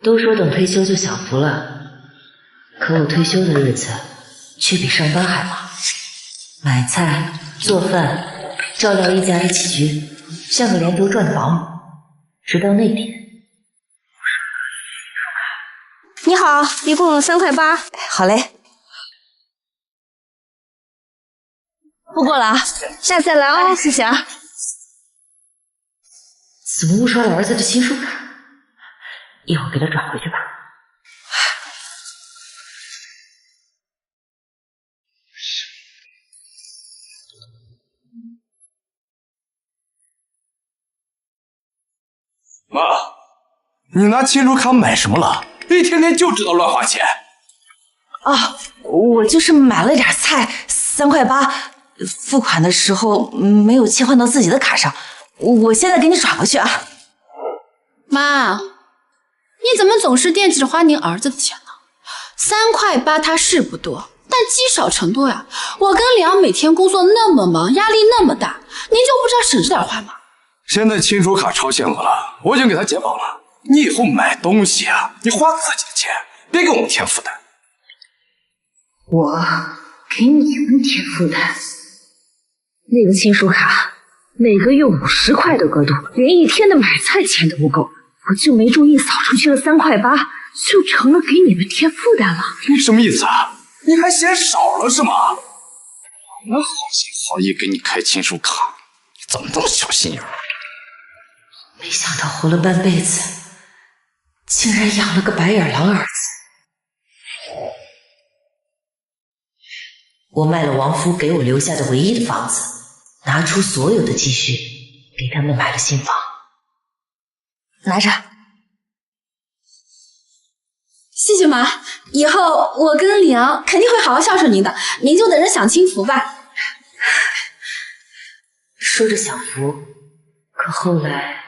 都说等退休就享福了，可我退休的日子却比上班还忙，买菜、做饭、照料一家的起居，像个连轴转的保姆。直到那天，你好，一共3块8。好嘞，付过了啊，下次再来哦，谢谢啊。怎么误刷了儿子的亲属卡？一会儿给他转回去吧。妈，你拿亲属卡买什么了？一天天就知道乱花钱。啊，我就是买了点菜，3块8，付款的时候没有切换到自己的卡上，我现在给你转回去啊。妈，你怎么总是惦记着花您儿子的钱呢？3块8它是不多，但积少成多呀。我跟李阳每天工作那么忙，压力那么大，您就不知道省着点花吗？现在亲属卡超限额了，我已经给他解绑了。你以后买东西啊，你花自己的钱，别给我们添负担。我给你们添负担？那个亲属卡每个月50块的额度，连一天的买菜钱都不够，我就没注意扫出去了3块8，就成了给你们添负担了。你什么意思啊？你还嫌少了是吗？我们好心好意给你开亲属卡，你怎么这么小心眼？没想到活了半辈子，竟然养了个白眼狼儿子。我卖了王夫给我留下的唯一的房子，拿出所有的积蓄给他们买了新房。拿着，谢谢妈，以后我跟李阳肯定会好好孝顺您的，您就等着享清福吧。说着享福，可后来……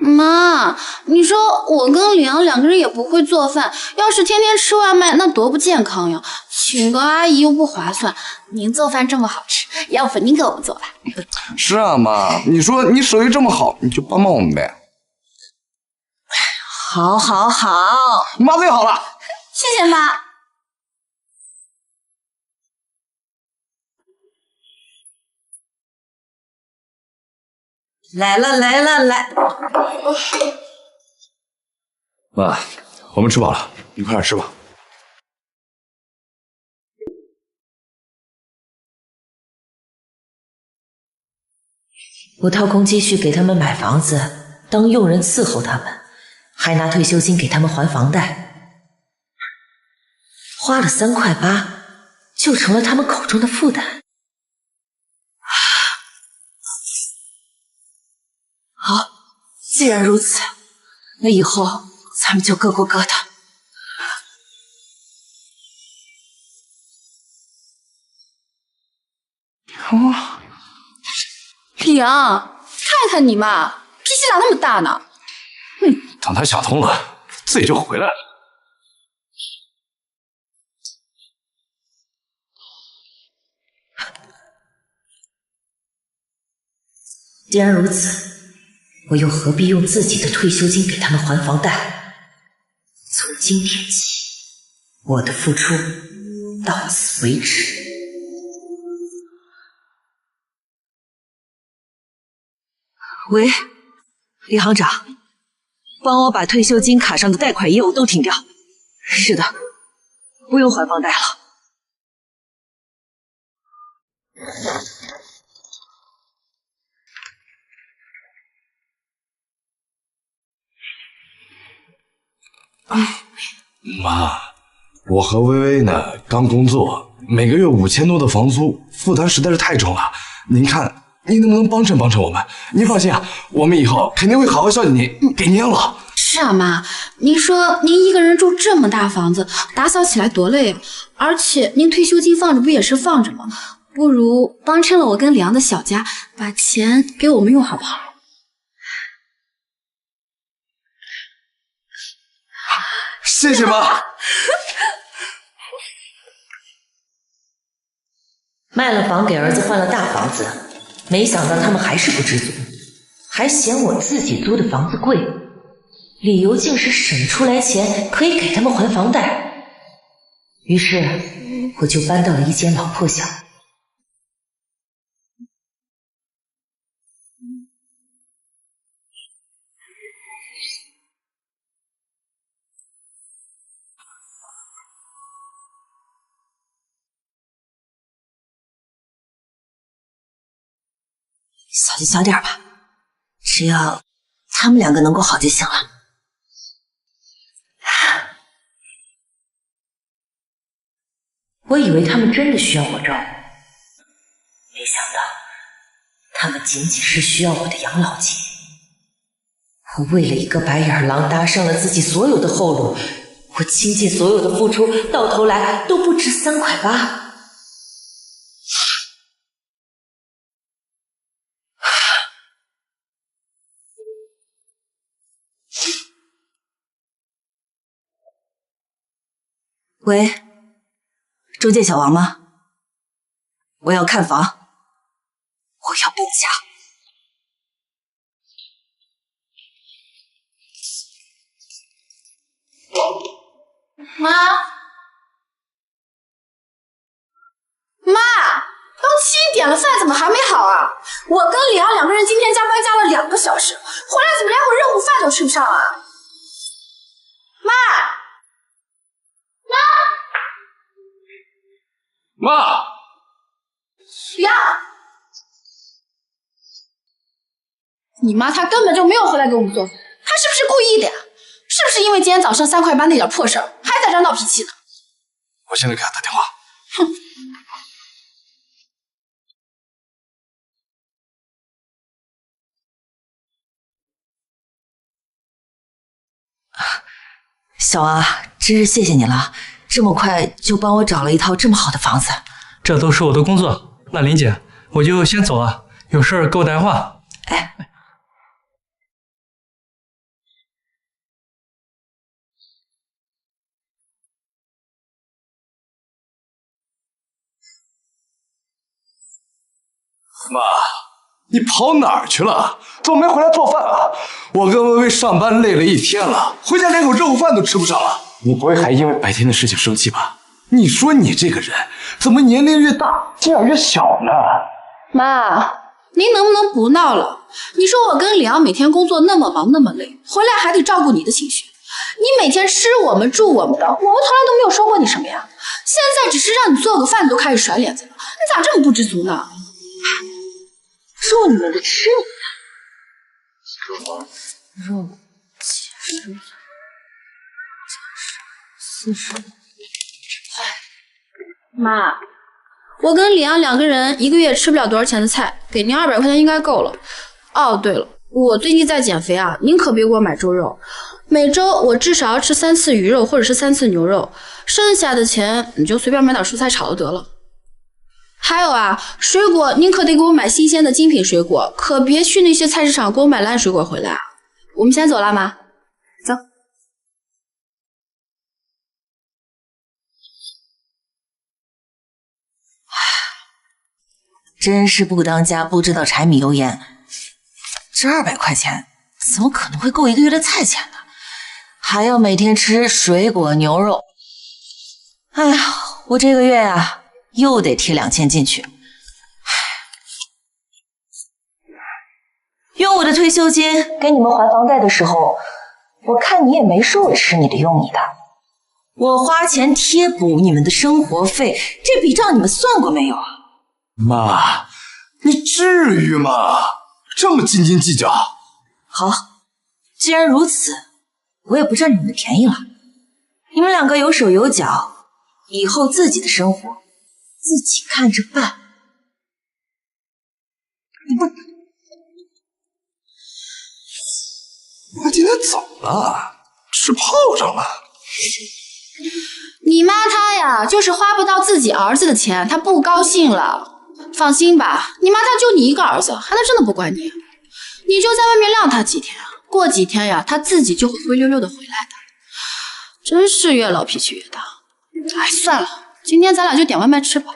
妈，你说我跟李阳2个人也不会做饭，要是天天吃外卖，那多不健康呀！请个阿姨又不划算，您做饭这么好吃，要不您给我们做吧？是啊，妈，你说你手艺这么好，你就帮帮我们呗。好，好，好，妈最好了，谢谢妈。来了，来了，来！妈，我们吃饱了，你快点吃吧。我掏空积蓄给他们买房子，当佣人伺候他们，还拿退休金给他们还房贷，花了3块8，就成了他们口中的负担。好，既然如此，那以后咱们就各过各的。李阳，看看你嘛，脾气咋那么大呢？等他想通了，自己就回来了。既然如此，我又何必用自己的退休金给他们还房贷？从今天起，我的付出到此为止。喂，李行长，帮我把退休金卡上的贷款业务都停掉。是的，不用还房贷了。妈，我和薇薇呢刚工作，每个月5000多的房租，负担实在是太重了。您看，您能不能帮衬帮衬我们？您放心啊，我们以后肯定会好好孝敬您，给您养老。是啊，妈，您说您一个人住这么大房子，打扫起来多累啊！而且您退休金放着不也是放着吗？不如帮衬了我跟李阳的小家，把钱给我们用好不好？谢谢妈。卖了房给儿子换了大房子，没想到他们还是不知足，还嫌我自己租的房子贵。理由竟是省出来钱可以给他们还房贷。于是我就搬到了一间老破小。小就小点吧，只要他们两个能够好就行了。我以为他们真的需要我照顾，没想到他们仅仅是需要我的养老金。我为了一个白眼狼搭上了自己所有的后路，我倾尽所有的付出，到头来都不值3.8块。喂，中介小王吗？我要看房，我要搬家。妈，都7点了，饭怎么还没好啊？我跟李昂2个人今天加班加了2个小时，回来怎么连口热乎饭都吃不上啊？妈，李昂，你妈她根本就没有回来给我们做饭，她是不是故意的呀？是不是因为今天早上3.8块那点破事儿，还在这闹脾气呢？我现在给他打电话。哼。小王，真是谢谢你了，这么快就帮我找了一套这么好的房子。这都是我的工作。那林姐，我就先走了，有事给我打电话。哎，妈，你跑哪儿去了？怎么没回来做饭啊？我跟微微上班累了一天了，回家连口热乎饭都吃不上了。你不会还因为白天的事情生气吧？你说你这个人怎么年龄越大心眼越小呢？妈，您能不能不闹了？你说我跟李昂每天工作那么忙那么累，回来还得照顾你的情绪。你每天吃我们住我们的，我们从来都没有说过你什么呀。现在只是让你做个饭，你都开始甩脸子了，你咋这么不知足呢？住你们的吃你的，肉70、40。妈，我跟李昂2个人1个月吃不了多少钱的菜，给您200块钱应该够了。哦，对了，我最近在减肥啊，您可别给我买猪肉，每周我至少要吃3次鱼肉或者是3次牛肉，剩下的钱你就随便买点蔬菜炒就得了。还有啊，水果您可得给我买新鲜的精品水果，可别去那些菜市场给我买烂水果回来啊。我们先走了，妈，走。真是不当家不知道柴米油盐，这200块钱怎么可能会够1个月的菜钱呢？还要每天吃水果牛肉。哎呀，我这个月呀又得贴2000进去。用我的退休金给你们还房贷的时候，我看你也没说我吃你的用你的，我花钱贴补你们的生活费，这笔账你们算过没有啊？妈，你至于吗？这么斤斤计较？好，既然如此，我也不占你们的便宜了。你们2个有手有脚，以后自己的生活自己看着办。我今天怎么了？吃炮仗了？你妈她呀，就是花不到自己儿子的钱，她不高兴了。放心吧，你妈她就你一个儿子，还能真的不管你？你就在外面晾她几天，过几天呀，她自己就会灰溜溜的回来的。真是越老脾气越大。哎，算了，今天咱俩就点外卖吃吧。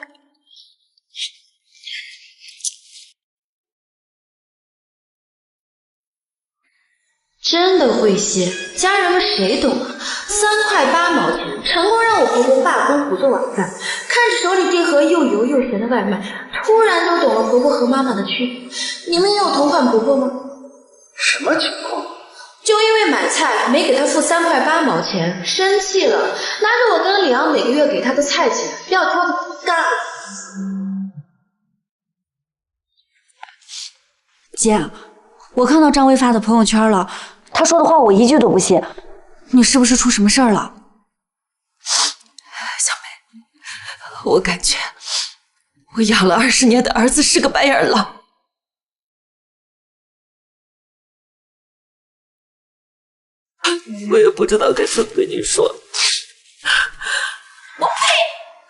真的会谢，家人们谁懂啊？3块8毛钱，成功让我婆婆罢工不做晚饭。看着手里这盒又油又咸的外卖，突然就懂了婆婆和妈妈的区别。你们也有同款婆婆吗？什么情况？就因为买菜没给她付3块8毛钱，生气了，拿着我跟李昂每个月给她的菜钱，要挑的干。姐，我看到张薇发的朋友圈了，她说的话我一句都不信。你是不是出什么事儿了？小梅，我感觉我养了20年的儿子是个白眼狼。我也不知道该怎么跟你说。我呸！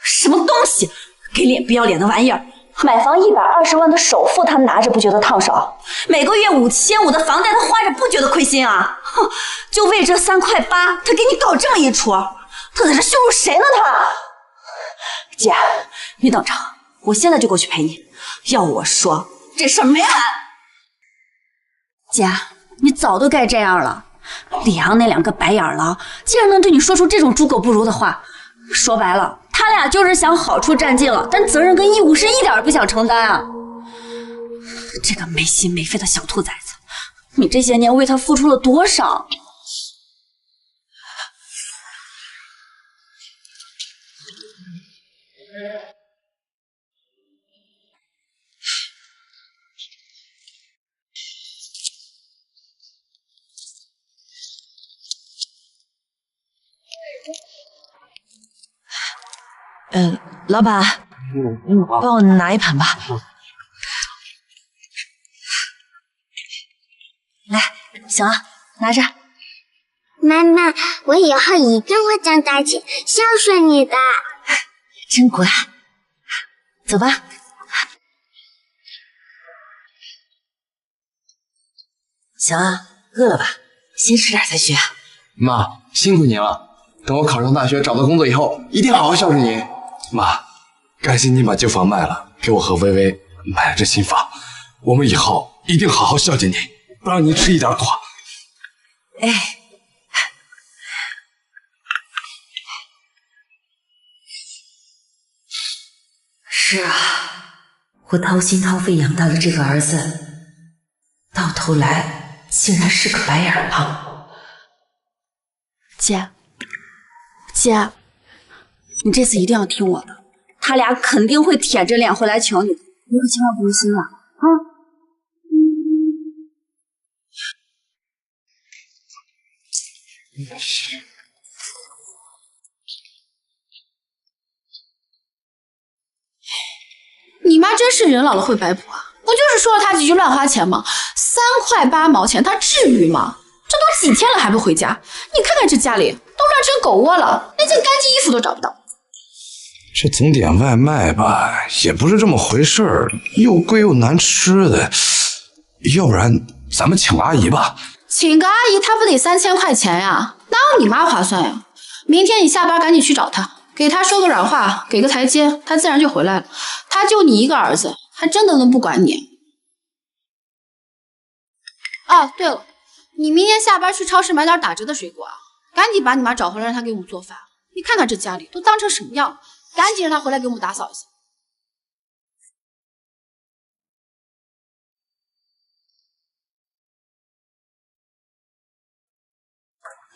什么东西，给脸不要脸的玩意儿！买房120万的首付他拿着不觉得烫手，每个月5500的房贷他花着不觉得亏心啊！哼，就为这3块8，他给你搞这么一出，他在这羞辱谁呢？他，姐，你等着，我现在就过去陪你。要我说，这事儿没完。姐，你早都该这样了。李阳那2个白眼狼，竟然能对你说出这种猪狗不如的话，说白了，他俩就是想好处占尽了，但责任跟义务是一点也不想承担啊！这个没心没肺的小兔崽子，你这些年为他付出了多少？老板，帮我拿一盘吧。来，行了，拿着。妈妈，我以后一定会挣大钱，孝顺你的。真乖。走吧。行啊，饿了吧？先吃点再学。妈，辛苦您了。等我考上大学找到工作以后，一定好好孝顺您。妈，感谢你把旧房卖了，给我和薇薇买了这新房。我们以后一定好好孝敬您，不让您吃一点苦。哎，是啊，我掏心掏肺养大的这个儿子，到头来竟然是个白眼狼。姐，你这次一定要听我的，他俩肯定会舔着脸回来求你，你可千万不能心软啊！你妈真是人老了会摆谱啊！不就是说了她几句乱花钱吗？3块8毛钱，她至于吗？这都几天了还不回家，你看看这家里都乱成狗窝了，连件干净衣服都找不到。这总点外卖吧，也不是这么回事儿，又贵又难吃的。要不然咱们请个阿姨吧。请个阿姨，她不得3000块钱呀？哪有你妈划算呀？明天你下班赶紧去找她，给她说个软话，给个台阶，她自然就回来了。她就你一个儿子，还真的能不管你？哦，对了，你明天下班去超市买点打折的水果啊，赶紧把你妈找回来，让她给我们做饭。你看看这家里都当成什么样了，赶紧让她回来给我们打扫一下。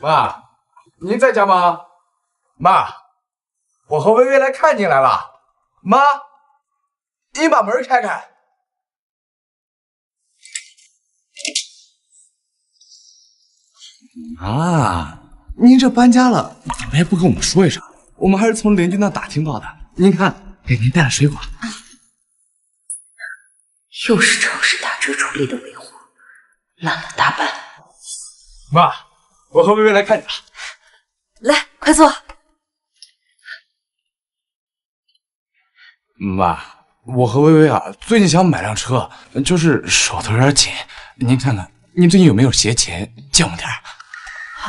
妈，您在家吗？妈，我和薇薇来看您来了。妈，您把门开开。啊，您这搬家了，怎么也不跟我们说一声？我们还是从邻居那打听到的。您看，给您带了水果。又是超市打折处理的尾货，烂了大半。妈，我和薇薇来看你了。来，快坐。妈，我和薇薇啊，最近想买辆车，就是手头有点紧。您看看，您最近有没有闲钱借我们点儿？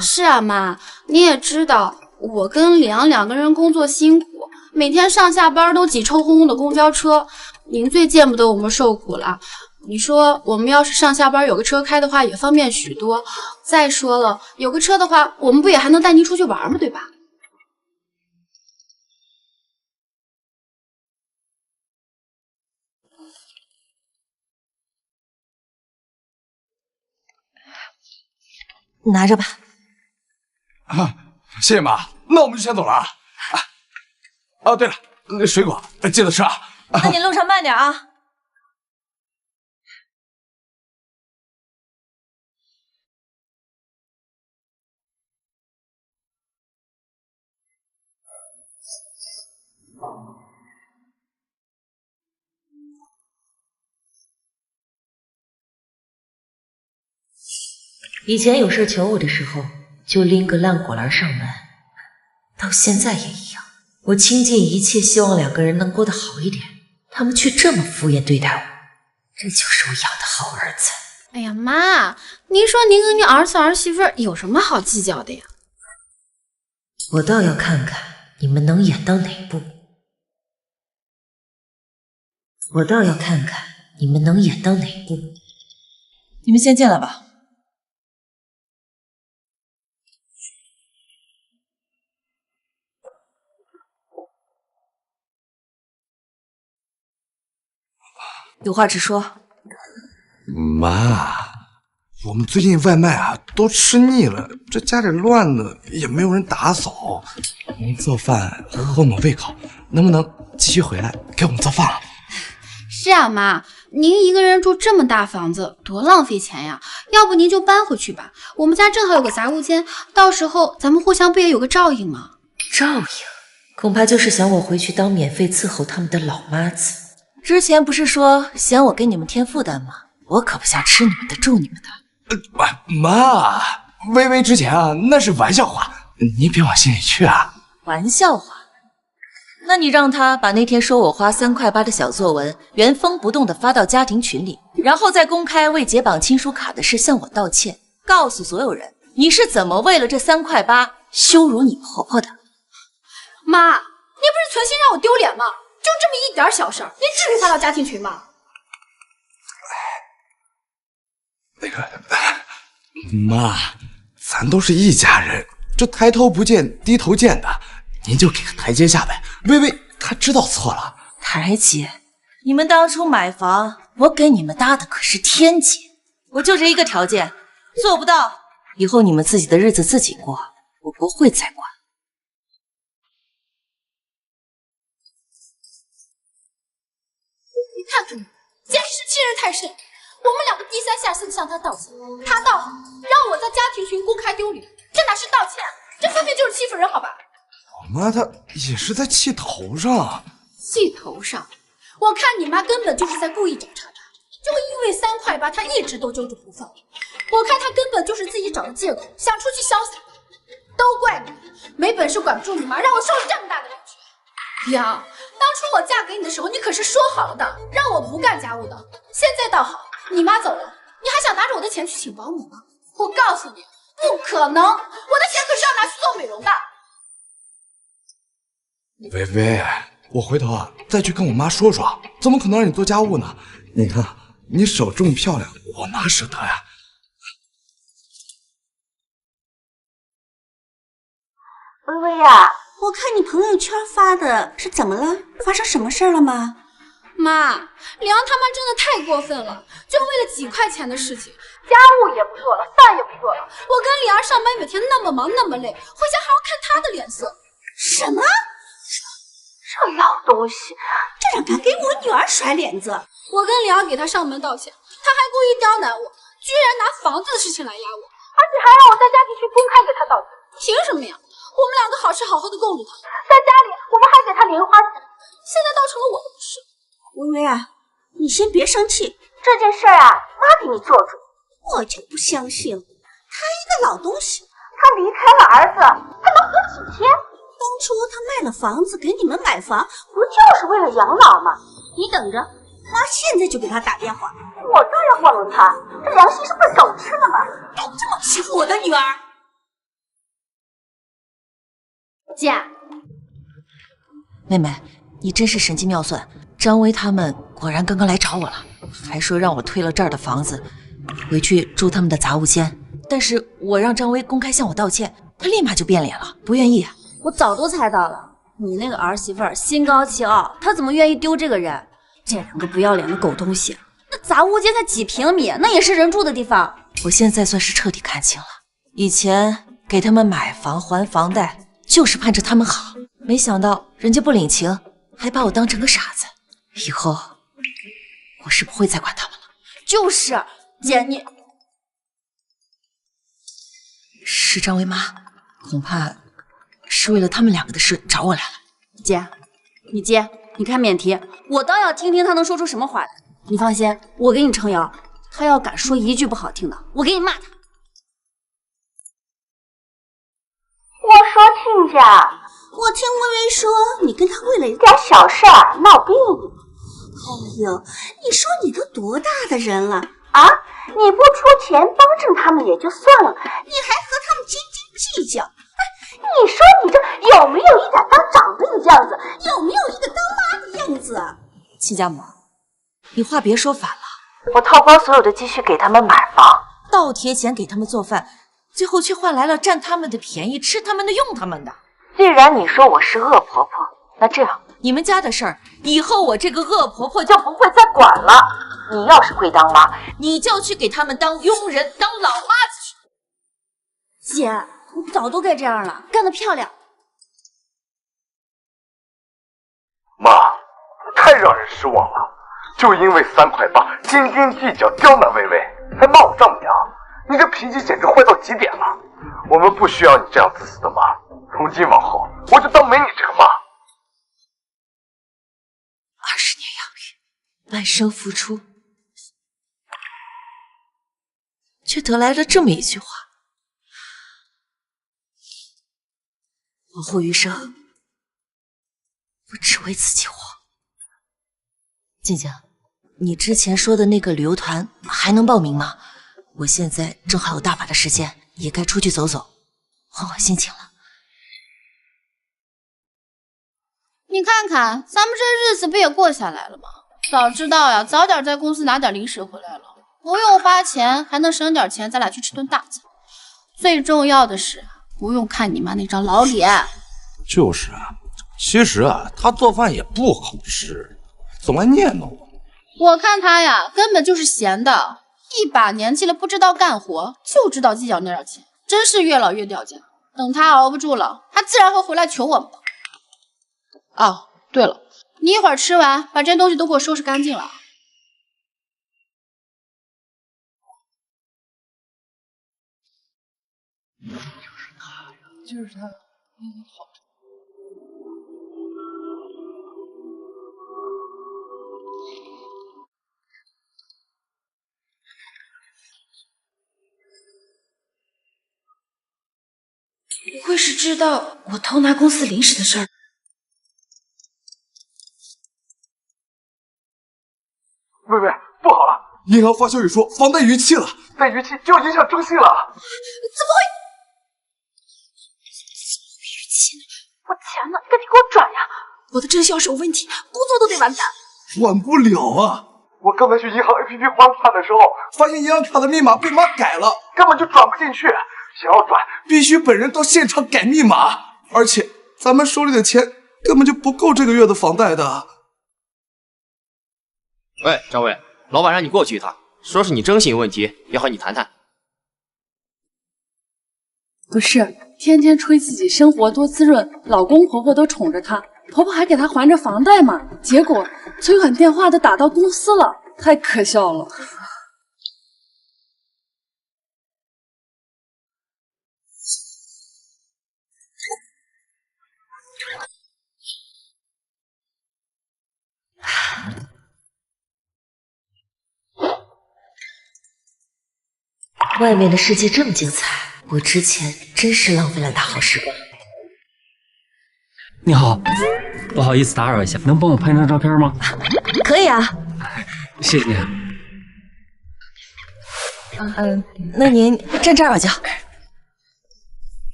是啊，妈，你也知道，我跟李阳2个人工作辛苦，每天上下班都挤臭烘烘的公交车，您最见不得我们受苦了。你说我们要是上下班有个车开的话，也方便许多。再说了，有个车的话，我们不也还能带您出去玩吗？对吧？拿着吧。啊，谢谢妈，那我们就先走了啊。哦，对了，那水果记得吃啊。那你路上慢点啊。以前有事求我的时候，就拎个烂果篮上门，到现在也一样。我倾尽一切，希望两个人能过得好一点，他们却这么敷衍对待我，这就是我养的好儿子。哎呀妈，您说您跟您儿子儿媳妇有什么好计较的呀？我倒要看看你们能演到哪步。你们先进来吧。有话直说。妈，我们最近外卖啊都吃腻了，这家里乱的也没有人打扫，您做饭合我们胃口，能不能继续回来给我们做饭啊？是啊，妈，您一个人住这么大房子，多浪费钱呀！要不您就搬回去吧，我们家正好有个杂物间，到时候咱们互相不也有个照应吗？照应？恐怕就是想我回去当免费伺候他们的老妈子。之前不是说嫌我给你们添负担吗？我可不想吃你们的，住你们的。妈，微微之前啊那是玩笑话，你别往心里去啊。玩笑话？那你让他把那天说我花3块8的小作文原封不动的发到家庭群里，然后再公开为解绑亲属卡的事向我道歉，告诉所有人你是怎么为了这3块8羞辱你婆婆的。妈，您不是存心让我丢脸吗？就这么一点小事儿，您至于发到家庭群吗？那个妈，咱都是一家人，这抬头不见低头见的，您就给个台阶下呗。微微她知道错了。台阶？你们当初买房，我给你们搭的可是天阶，我就这一个条件，做不到，以后你们自己的日子自己过，我不会再管。你看看你，简直是欺人太甚！我们两个低三下四的向他道歉，他倒好，让我在家庭群公开丢脸，这哪是道歉，这分明就是欺负人，好吧？我妈她也是在气头上。气头上？我看你妈根本就是在故意找茬茬，就因为3块8，她一直都揪着不放。我看她根本就是自己找的借口，想出去潇洒。都怪你，没本事管不住你妈，让我受了这么大的委屈。娘，当初我嫁给你的时候，你可是说好了的，让我不干家务的。现在倒好，你妈走了，你还想拿着我的钱去请保姆吗？我告诉你，不可能，我的钱可是要拿去做美容的。微微，我回头啊再去跟我妈说说，怎么可能让你做家务呢？你看你手这么漂亮，我哪舍得呀？微微呀，我看你朋友圈发的是怎么了？发生什么事了吗？妈，梁他妈真的太过分了，就为了几块钱的事情，家务也不做了，饭也不做了。我跟李儿上班每天那么忙那么累，回家还要看她的脸色。什么？这老东西，这让敢给我女儿甩脸子！我跟李儿给她上门道歉，她还故意刁难我，居然拿房子的事情来压我，而且还让我在家庭群公开给她道歉。凭什么呀？我们两个好吃好喝的供着她，在家里我们还给她零花钱，现在倒成了我的不是。微微啊，你先别生气，这件事啊，妈给你做主。我就不相信，他一个老东西，他离开了儿子，还能隔几天？当初他卖了房子给你们买房，不就是为了养老吗？你等着，妈现在就给他打电话，我就要贿赂他，这良心是笨狗吃的吗？敢这么欺负我的女儿！姐，妹妹，你真是神机妙算，张薇他们果然刚刚来找我了，还说让我退了这儿的房子，回去住他们的杂物间，但是我让张薇公开向我道歉，他立马就变脸了，不愿意。我早都猜到了，你那个儿媳妇儿心高气傲，她怎么愿意丢这个人？这两个不要脸的狗东西！那杂物间才几平米，那也是人住的地方。我现在算是彻底看清了，以前给他们买房还房贷，就是盼着他们好，没想到人家不领情，还把我当成个傻子。以后我是不会再管他们了。就是，姐你是张薇妈，恐怕是为了他们两个的事找我来了。姐，你接，你开免提，我倒要听听他能说出什么话来。你放心，我给你撑腰，他要敢说一句不好听的，我给你骂他。我说亲家，我听微微说你跟他为了一点小事儿闹别扭。哎呦，你说你都多大的人了啊？你不出钱帮衬他们也就算了，你还和他们斤斤计较。哎，你说你这有没有一点当长辈的样子？有没有一个当妈的样子？亲家母，你话别说反了。我掏光所有的积蓄给他们买房，倒贴钱给他们做饭，最后却换来了占他们的便宜、吃他们的、用他们的。既然你说我是恶婆婆，那这样，你们家的事儿，以后我这个恶婆婆就不会再管了。你要是会当妈，你就去给他们当佣人、当老妈子去。姐，你早都该这样了，干得漂亮。妈，太让人失望了，就因为3块8，斤斤计较，刁难薇薇，还骂我丈母娘，你这脾气简直坏到极点了。我们不需要你这样自私的妈，从今往后，我就当没你这个妈。20年养育，半生付出，却得来了这么一句话。往后余生，我只为自己活。静静，你之前说的那个旅游团还能报名吗？我现在正好有大把的时间，也该出去走走，换换心情了。你看看，咱们这日子不也过下来了吗？早知道呀，早点在公司拿点零食回来了，不用花钱，还能省点钱，咱俩去吃顿大餐。最重要的是，不用看你妈那张老脸。就是啊，其实啊，她做饭也不好吃，总爱念叨我。我看她呀，根本就是闲的，一把年纪了不知道干活，就知道计较那点钱，真是越老越掉价。等她熬不住了，她自然会回来求我们的。哦，对了，你一会儿吃完，把这些东西都给我收拾干净了。就是他，好。不会是知道我偷拿公司零食的事儿？薇薇，不好了！银行发消息说房贷逾期了，再逾期就影响征信了。怎么会？逾期呢？我钱呢？赶紧给我转呀！我的征信要是有问题，工作都得完蛋。转不了啊！我刚才去银行 APP 还卡的时候，发现银行卡的密码被妈改了，根本就转不进去。想要转，必须本人到现场改密码，而且咱们手里的钱根本就不够这个月的房贷的。喂，张伟，老板让你过去一趟，说是你征信有问题，要和你谈谈。不是，天天吹自己生活多滋润，老公婆婆都宠着她，婆婆还给她还着房贷嘛，结果催款电话都打到公司了，太可笑了。外面的世界这么精彩，我之前真是浪费了大好时光。你好，不好意思打扰一下，能帮我拍张照片吗？可以啊，谢谢你。那您站这儿吧就。来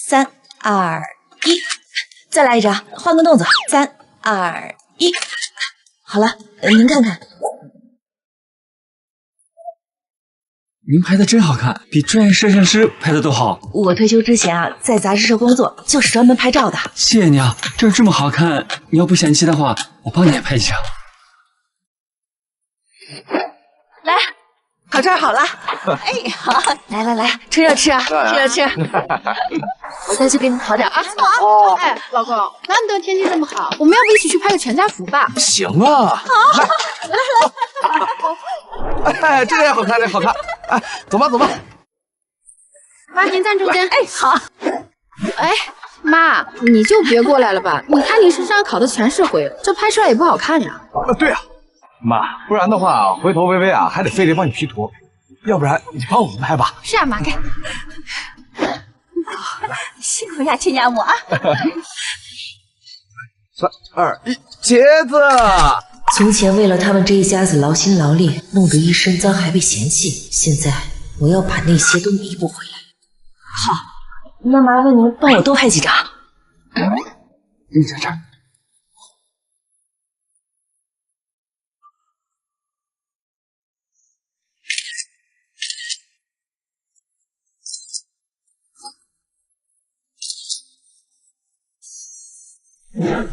，3、2、1，再来一张，换个动作，3、2、1，好了，您看看。您拍的真好看，比专业摄像师拍的都好。我退休之前啊，在杂志社工作，就是专门拍照的。谢谢你啊，这儿这么好看，你要不嫌弃的话，我帮你也拍一下。来，烤串好了。哎，好，来，吃热吃啊，吃热吃。我再去给你烤点啊。哦，哎，老公，难得天气这么好，我们要不一起去拍个全家福吧？行啊。好，哎，这个也好看，这个好看。哎，走吧。妈，您站中间。哎，好。哎，妈，你就别过来了吧？你看你身上烤的全是灰，这拍出来也不好看呀。对啊，妈，不然的话，回头微微啊还得非得帮你 P 图，要不然你帮我们拍吧。是啊，妈，给。辛苦呀，亲家母啊。3、2、1，茄子。从前为了他们这一家子劳心劳力，弄得一身脏还被嫌弃，现在我要把那些都弥补回来。好，那麻烦您帮我多拍几张。你在这儿。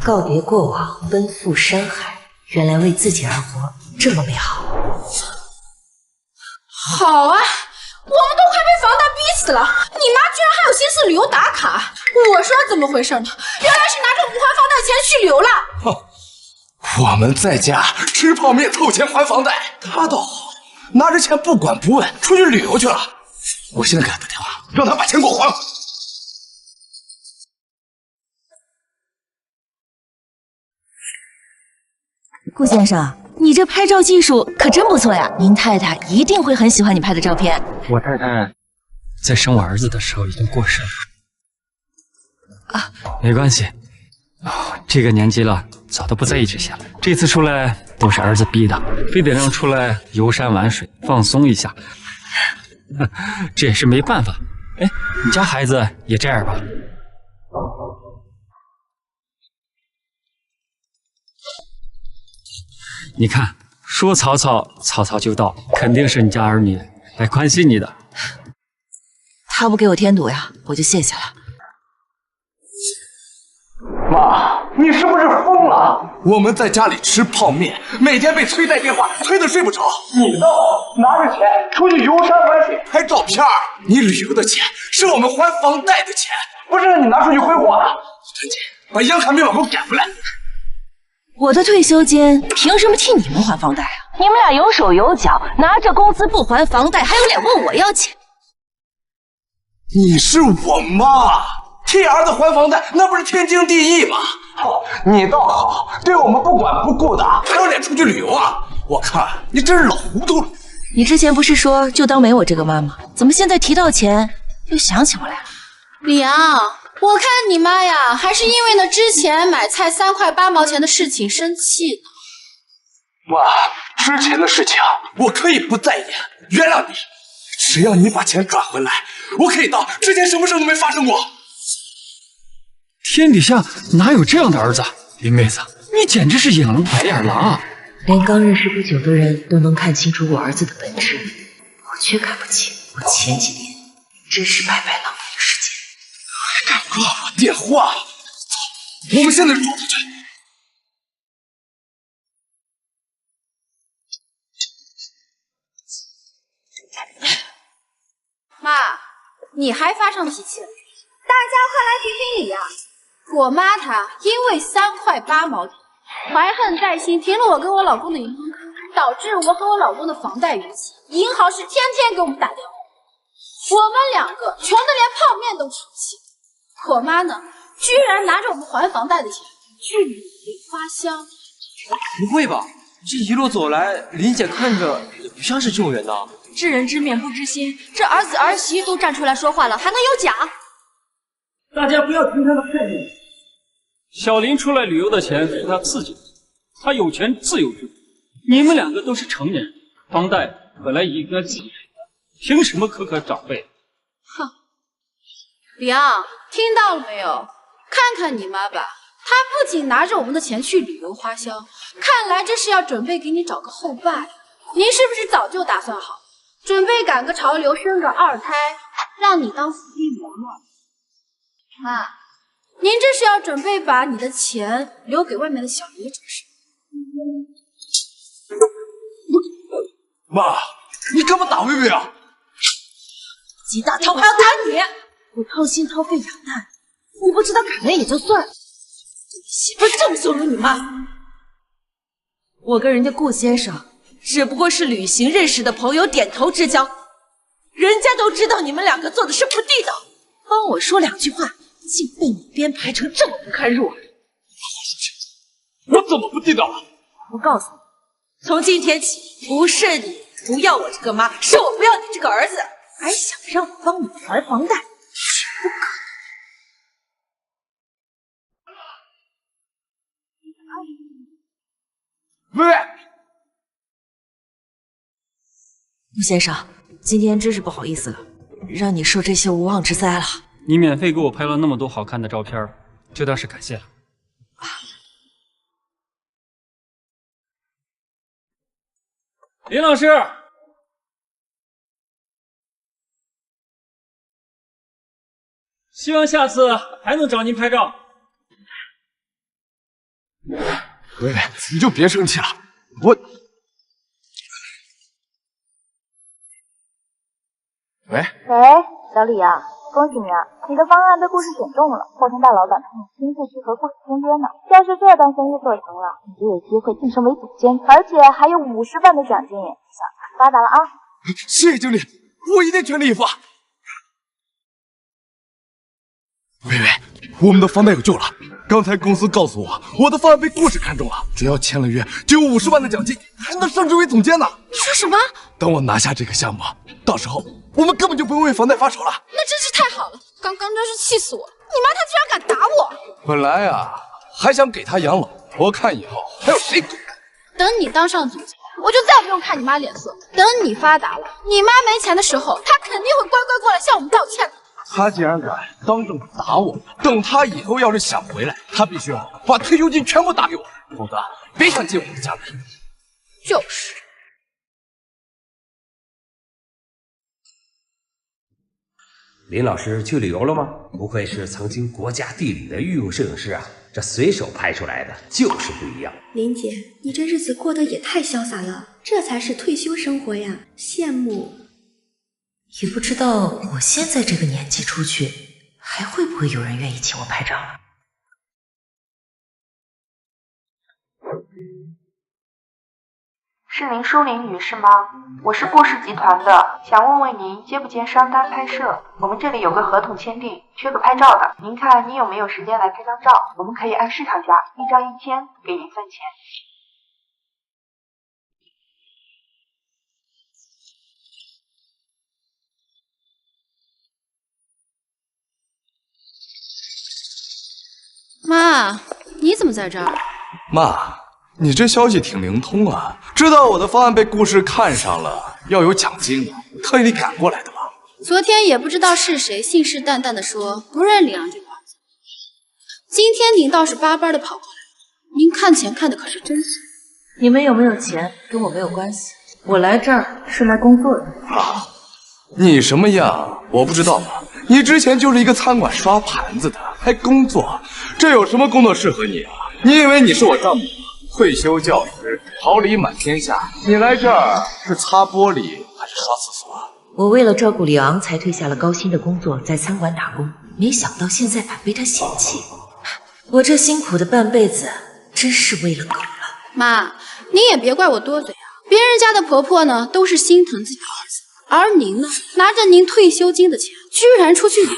告别过往，奔赴山海，原来为自己而活这么美好。好啊，我们都快被房贷逼死了，你妈居然还有心思旅游打卡。我说怎么回事呢？原来是拿着我们还房贷钱去旅游了。哼，我们在家吃泡面凑钱还房贷，他倒好，拿着钱不管不问出去旅游去了。我现在给他打电话，让他把钱给我还回来。顾先生，你这拍照技术可真不错呀！您太太一定会很喜欢你拍的照片。我太太在生我儿子的时候已经过世了。啊，没关系，这个年纪了，早都不在意这些了。这次出来都是儿子逼的，非得让出来游山玩水，放松一下。这也是没办法。哎，你家孩子也这样吧？你看，说曹操，曹操就到，肯定是你家儿女来关心你的。他不给我添堵呀，我就谢谢了。妈，你是不是疯了？我们在家里吃泡面，每天被催带电话，催得睡不着。你倒好，拿着钱出去游山玩水拍照片。你旅游的钱是我们还房贷的钱，不是让你拿出去挥霍的。赶紧把杨卡密码给我改回来。我的退休金凭什么替你们还房贷啊？你们俩有手有脚，拿着工资不还房贷，还有脸问我要钱？你是我妈，替儿子还房贷，那不是天经地义吗？你倒好，对我们不管不顾的，还有脸出去旅游啊？我看你真是老糊涂了。你之前不是说就当没我这个妈吗？怎么现在提到钱又想起我来了？李阳，我看你妈呀，还是因为那之前买菜3块8毛钱的事情生气呢。妈，之前的事情我可以不在意，原谅你。只要你把钱转回来，我可以当之前什么事都没发生过。天底下哪有这样的儿子？林妹子，你简直是养了白眼狼啊！连刚认识不久的人都能看清楚我儿子的本质，我却看不清。我前几年真是白白浪费了时间。还敢挂我电话？走，我们现在就走出去。妈，你还发上脾气了？大家快来评评理呀！我妈她因为3块8毛钱怀恨在心，停了我跟我老公的银行卡，导致我和我老公的房贷逾期。银行是天天给我们打电话，我们2个穷得连泡面都吃不起。我妈呢，居然拿着我们还房贷的钱去旅游花香。不会吧？这一路走来，林姐看着也不像是救人的。知人知面不知心，这儿子儿媳都站出来说话了，还能有假？大家不要听他的骗子。小林出来旅游的钱是他自己的，他有权自由支付。你们2个都是成年人，房贷本来应该自己赔的，凭什么苛刻长辈？哼，李昂，听到了没有？看看你妈吧，她不仅拿着我们的钱去旅游花销，看来这是要准备给你找个后爸呀。您是不是早就打算好？准备赶个潮流，生个二胎，让你当伏地魔了。妈，您这是要准备把你的钱留给外面的小爷主是？妈，你干嘛打薇薇啊？鸡大挑还要打你！我掏心掏肺养大你，你不知道感恩也就算了，你媳妇这么羞辱你妈！我跟人家顾先生只不过是旅行认识的朋友，点头之交，人家都知道你们两个做的是不地道，帮我说2句话，竟被你编排成这么不堪入耳。我怎么不地道了？我告诉你，从今天起，不是你不要我这个妈，是我不要你这个儿子，还想让我帮你还房贷，不可能！薇薇，陆先生，今天真是不好意思了，让你受这些无妄之灾了。你免费给我拍了那么多好看的照片，就当是感谢了。林老师，希望下次还能找您拍照。薇薇，你就别生气了，我……喂，小李啊，恭喜你啊，你的方案被顾氏选中了，后天大老板他们亲自去和顾氏签约呢。要是这单生意做成了，你就有机会晋升为总监，而且还有50万的奖金，想发达了啊！谢谢经理，我一定全力以赴。薇薇，我们的房贷有救了。刚才公司告诉我，我的方案被顾氏看中了，只要签了约，就有50万的奖金，还能升职为总监呢。你说什么？等我拿下这个项目，到时候我们根本就不用为房贷发愁了。那真是太好了！刚刚真是气死我了！你妈她居然敢打我！本来啊，还想给她养老，我看以后还有谁敢？等你当上总监，我就再不用看你妈脸色。等你发达了，你妈没钱的时候，她肯定会乖乖过来向我们道歉的。他既然敢当众打我，等他以后要是想回来，他必须要把退休金全部打给我，否则别想进我的家门。就是。林老师去旅游了吗？不愧是曾经国家地理的御用摄影师啊，这随手拍出来的就是不一样。林姐，你这日子过得也太潇洒了，这才是退休生活呀，羡慕。也不知道我现在这个年纪出去，还会不会有人愿意请我拍照了？是林淑玲女士吗？我是顾氏集团的，想问问您接不接商单拍摄？我们这里有个合同签订，缺个拍照的，您看您有没有时间来拍张照？我们可以按市场价，1张1000，给您算钱。妈，你怎么在这儿？妈，你这消息挺灵通啊，知道我的方案被顾氏看上了，要有奖金，特意赶过来的吧？昨天也不知道是谁信誓旦旦的说不认领养这个儿子，今天您倒是巴巴的跑过来，您看钱看的可是真是。你们有没有钱跟我没有关系，我来这儿是来工作的。啊，你什么样我不知道吗？你之前就是一个餐馆刷盘子的，还工作，这有什么工作适合你啊？你以为你是我丈母？退休教师，桃李满天下，你来这儿是擦玻璃还是刷厕所啊？我为了照顾李昂才退下了高薪的工作，在餐馆打工，没想到现在反被他嫌弃。我这辛苦的半辈子，真是为了狗了。妈，您也别怪我多嘴啊，别人家的婆婆呢都是心疼自己的儿子，而您呢，拿着您退休金的钱，居然出去旅游。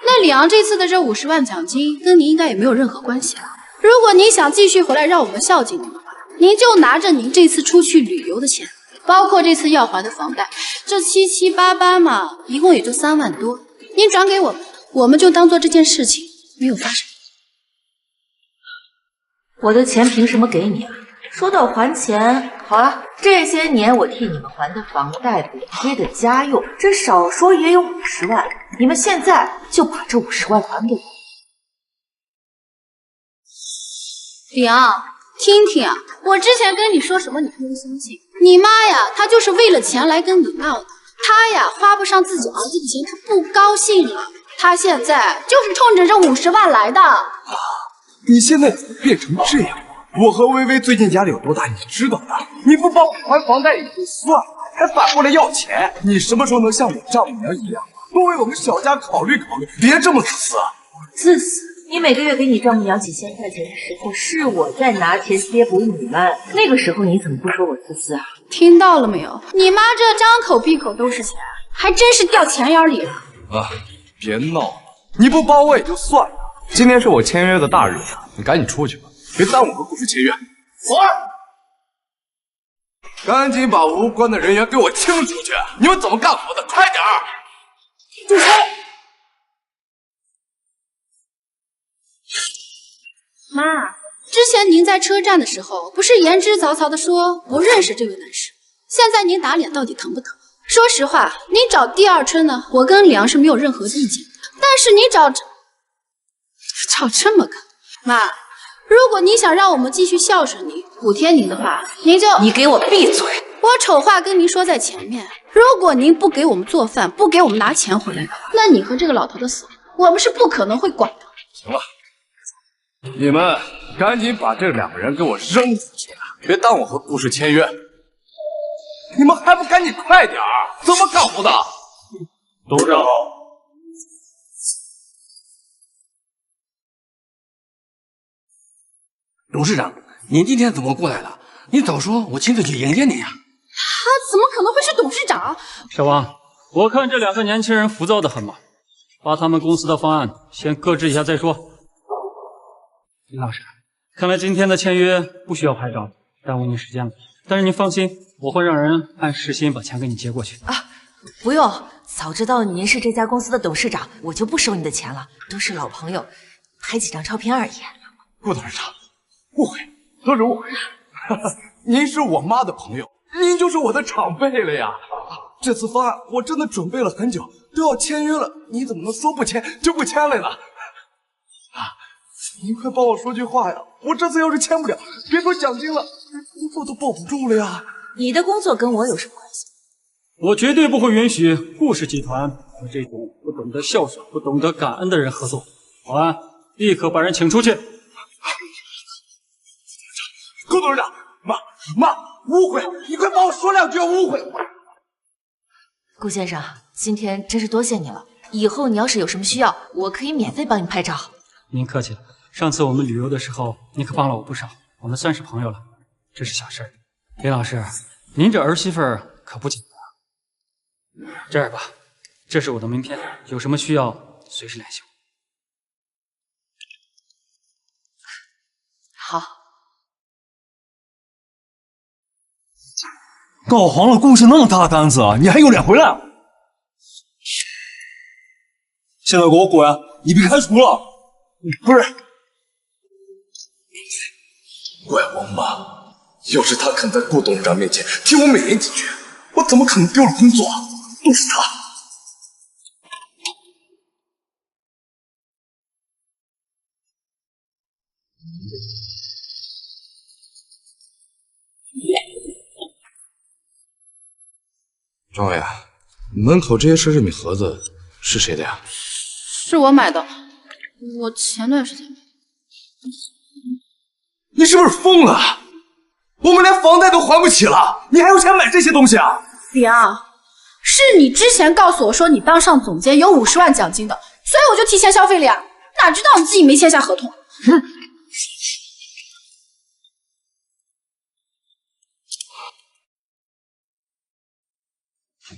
那李昂这次的这50万奖金，跟您应该也没有任何关系了。如果您想继续回来让我们孝敬您的话，您就拿着您这次出去旅游的钱，包括这次要还的房贷，这七七八八嘛，一共也就3万多，您转给我们，我们就当做这件事情没有发生。我的钱凭什么给你啊？说到还钱，好了，这些年我替你们还的房贷、补贴的家用，这少说也有50万，你们现在就把这50万还给我。李昂，听听啊，我之前跟你说什么你都不相信。你妈呀，她就是为了钱来跟你闹的。他呀花不上自己儿子的钱，他不高兴了。他现在就是冲着这50万来的。你现在怎么变成这样？我和薇薇最近压力有多大，你知道的。你不帮我还房贷也就算了，还反过来要钱。你什么时候能像我丈母娘一样，多为我们小家考虑考虑，别这么自私啊！自私？你每个月给你丈母娘几千块钱的时候，是我在拿钱贴补你们，那个时候你怎么不说我自私啊？听到了没有？你妈这张口闭口都是钱，还真是掉钱眼里了。啊，别闹了，你不帮我也就算了，今天是我签约的大日子，你赶紧出去吧，别耽误和故事签约。走！赶紧把无关的人员给我清出去！你们怎么干活的？快点儿！住手！妈，之前您在车站的时候，不是言之凿凿的说不认识这位男士，现在您打脸到底疼不疼？说实话，您找第二春呢，我跟梁是没有任何意见的，但是你找这么个妈，如果你想让我们继续孝顺你，补贴您的话，您就你给我闭嘴！我丑话跟您说在前面，如果您不给我们做饭，不给我们拿钱回来，那你和这个老头的死，我们是不可能会管的。行了，你们赶紧把这2个人给我扔出去，别耽误和顾氏签约。你们还不赶紧快点儿？怎么干活的？董事长好。董事长，您今天怎么过来了？你早说，我亲自去迎接您呀。他怎么可能会是董事长？小王，我看这2个年轻人浮躁的很嘛，把他们公司的方案先搁置一下再说。林老师，看来今天的签约不需要拍照，耽误您时间了。但是您放心，我会让人按时薪把钱给你结过去。啊，不用，早知道您是这家公司的董事长，我就不收你的钱了，都是老朋友，拍几张照片而已。顾董事长，误会，都是误会。您是我妈的朋友，您就是我的长辈了呀。这次方案我真的准备了很久，都要签约了，你怎么能说不签就不签了呢？您快帮我说句话呀！我这次要是签不了，别说奖金了，工作都保不住了呀。你的工作跟我有什么关系？我绝对不会允许顾氏集团和这种不懂得孝顺、不懂得感恩的人合作。保安，立刻把人请出去。顾董事长，妈，误会，你快帮我说2句误会。顾先生，今天真是多谢你了，以后你要是有什么需要，我可以免费帮你拍照。您客气了，上次我们旅游的时候，你可帮了我不少，我们算是朋友了，这是小事儿。林老师，您这儿媳妇儿可不简单。这样吧，这是我的名片，有什么需要随时联系我。好。告黄了，顾氏那么大的单子，你还有脸回来？现在给我滚！你被开除了。不是，怪我妈，要是她肯在顾董事长面前替我美言几句，我怎么可能丢了工作？都是她。庄委，门口这些奢侈品盒子是谁的呀？是我买的，我前段时间买的。你是不是疯了？我们连房贷都还不起了，你还有钱买这些东西啊？梁，是你之前告诉我说你当上总监有50万奖金的，所以我就提前消费了呀。哪知道你自己没签下合同。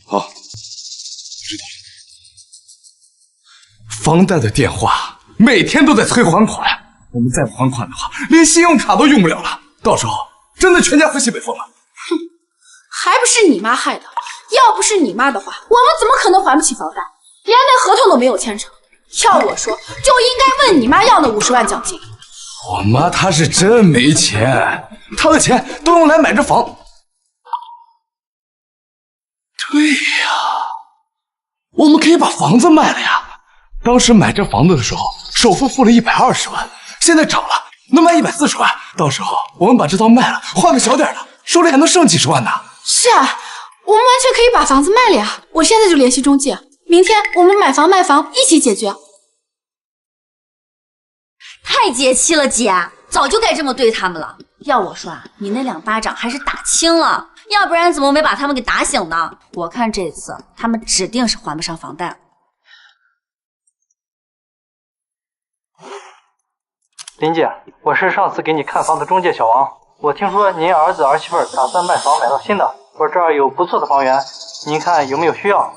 好，知道了。房贷的电话每天都在催还款，我们再不还款的话，连信用卡都用不了了。到时候真的全家喝西北风了。哼，还不是你妈害的！要不是你妈的话，我们怎么可能还不起房贷？连那合同都没有签成。要我说，就应该问你妈要那50万奖金。我妈她是真没钱，她的钱都用来买这房。对呀，我们可以把房子卖了呀。当时买这房子的时候，首付付了120万，现在涨了，能卖140万。到时候我们把这套卖了，换个小点的，手里还能剩几十万呢。是啊，我们完全可以把房子卖了呀！我现在就联系中介，明天我们买房卖房一起解决。太节气了，姐，早就该这么对他们了。要我说啊，你那2巴掌还是打轻了，要不然怎么没把他们给打醒呢？我看这次他们指定是还不上房贷了。林姐，我是上次给你看房的中介小王。我听说您儿子儿媳妇打算卖房买到新的，我这儿有不错的房源，您看有没有需要？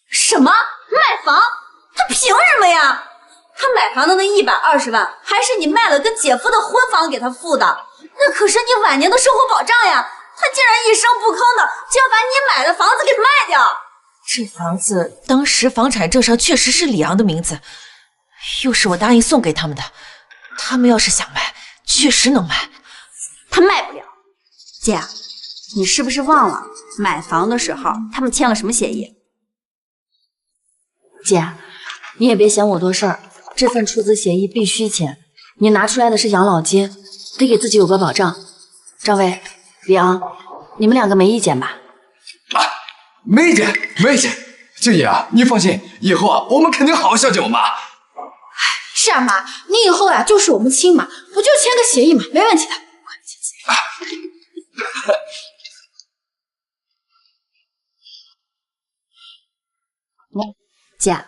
什么卖房？他凭什么呀？他买房的那120万，还是你卖了跟姐夫的婚房给他付的，那可是你晚年的生活保障呀！他竟然一声不吭的就要把你买的房子给卖掉。这房子当时房产证上确实是李昂的名字，又是我答应送给他们的，他们要是想卖，确实能卖。他卖不了。姐，你是不是忘了买房的时候他们签了什么协议？姐，你也别嫌我多事儿，这份出资协议必须签。你拿出来的是养老金，得给自己有个保障。张薇、李昂，你们2个没意见吧？没意见，没意见。静姐啊，你放心，以后啊，我们肯定好好孝敬我妈。是啊，妈，你以后呀就是我们亲妈，不就签个协议嘛，没问题的。姐，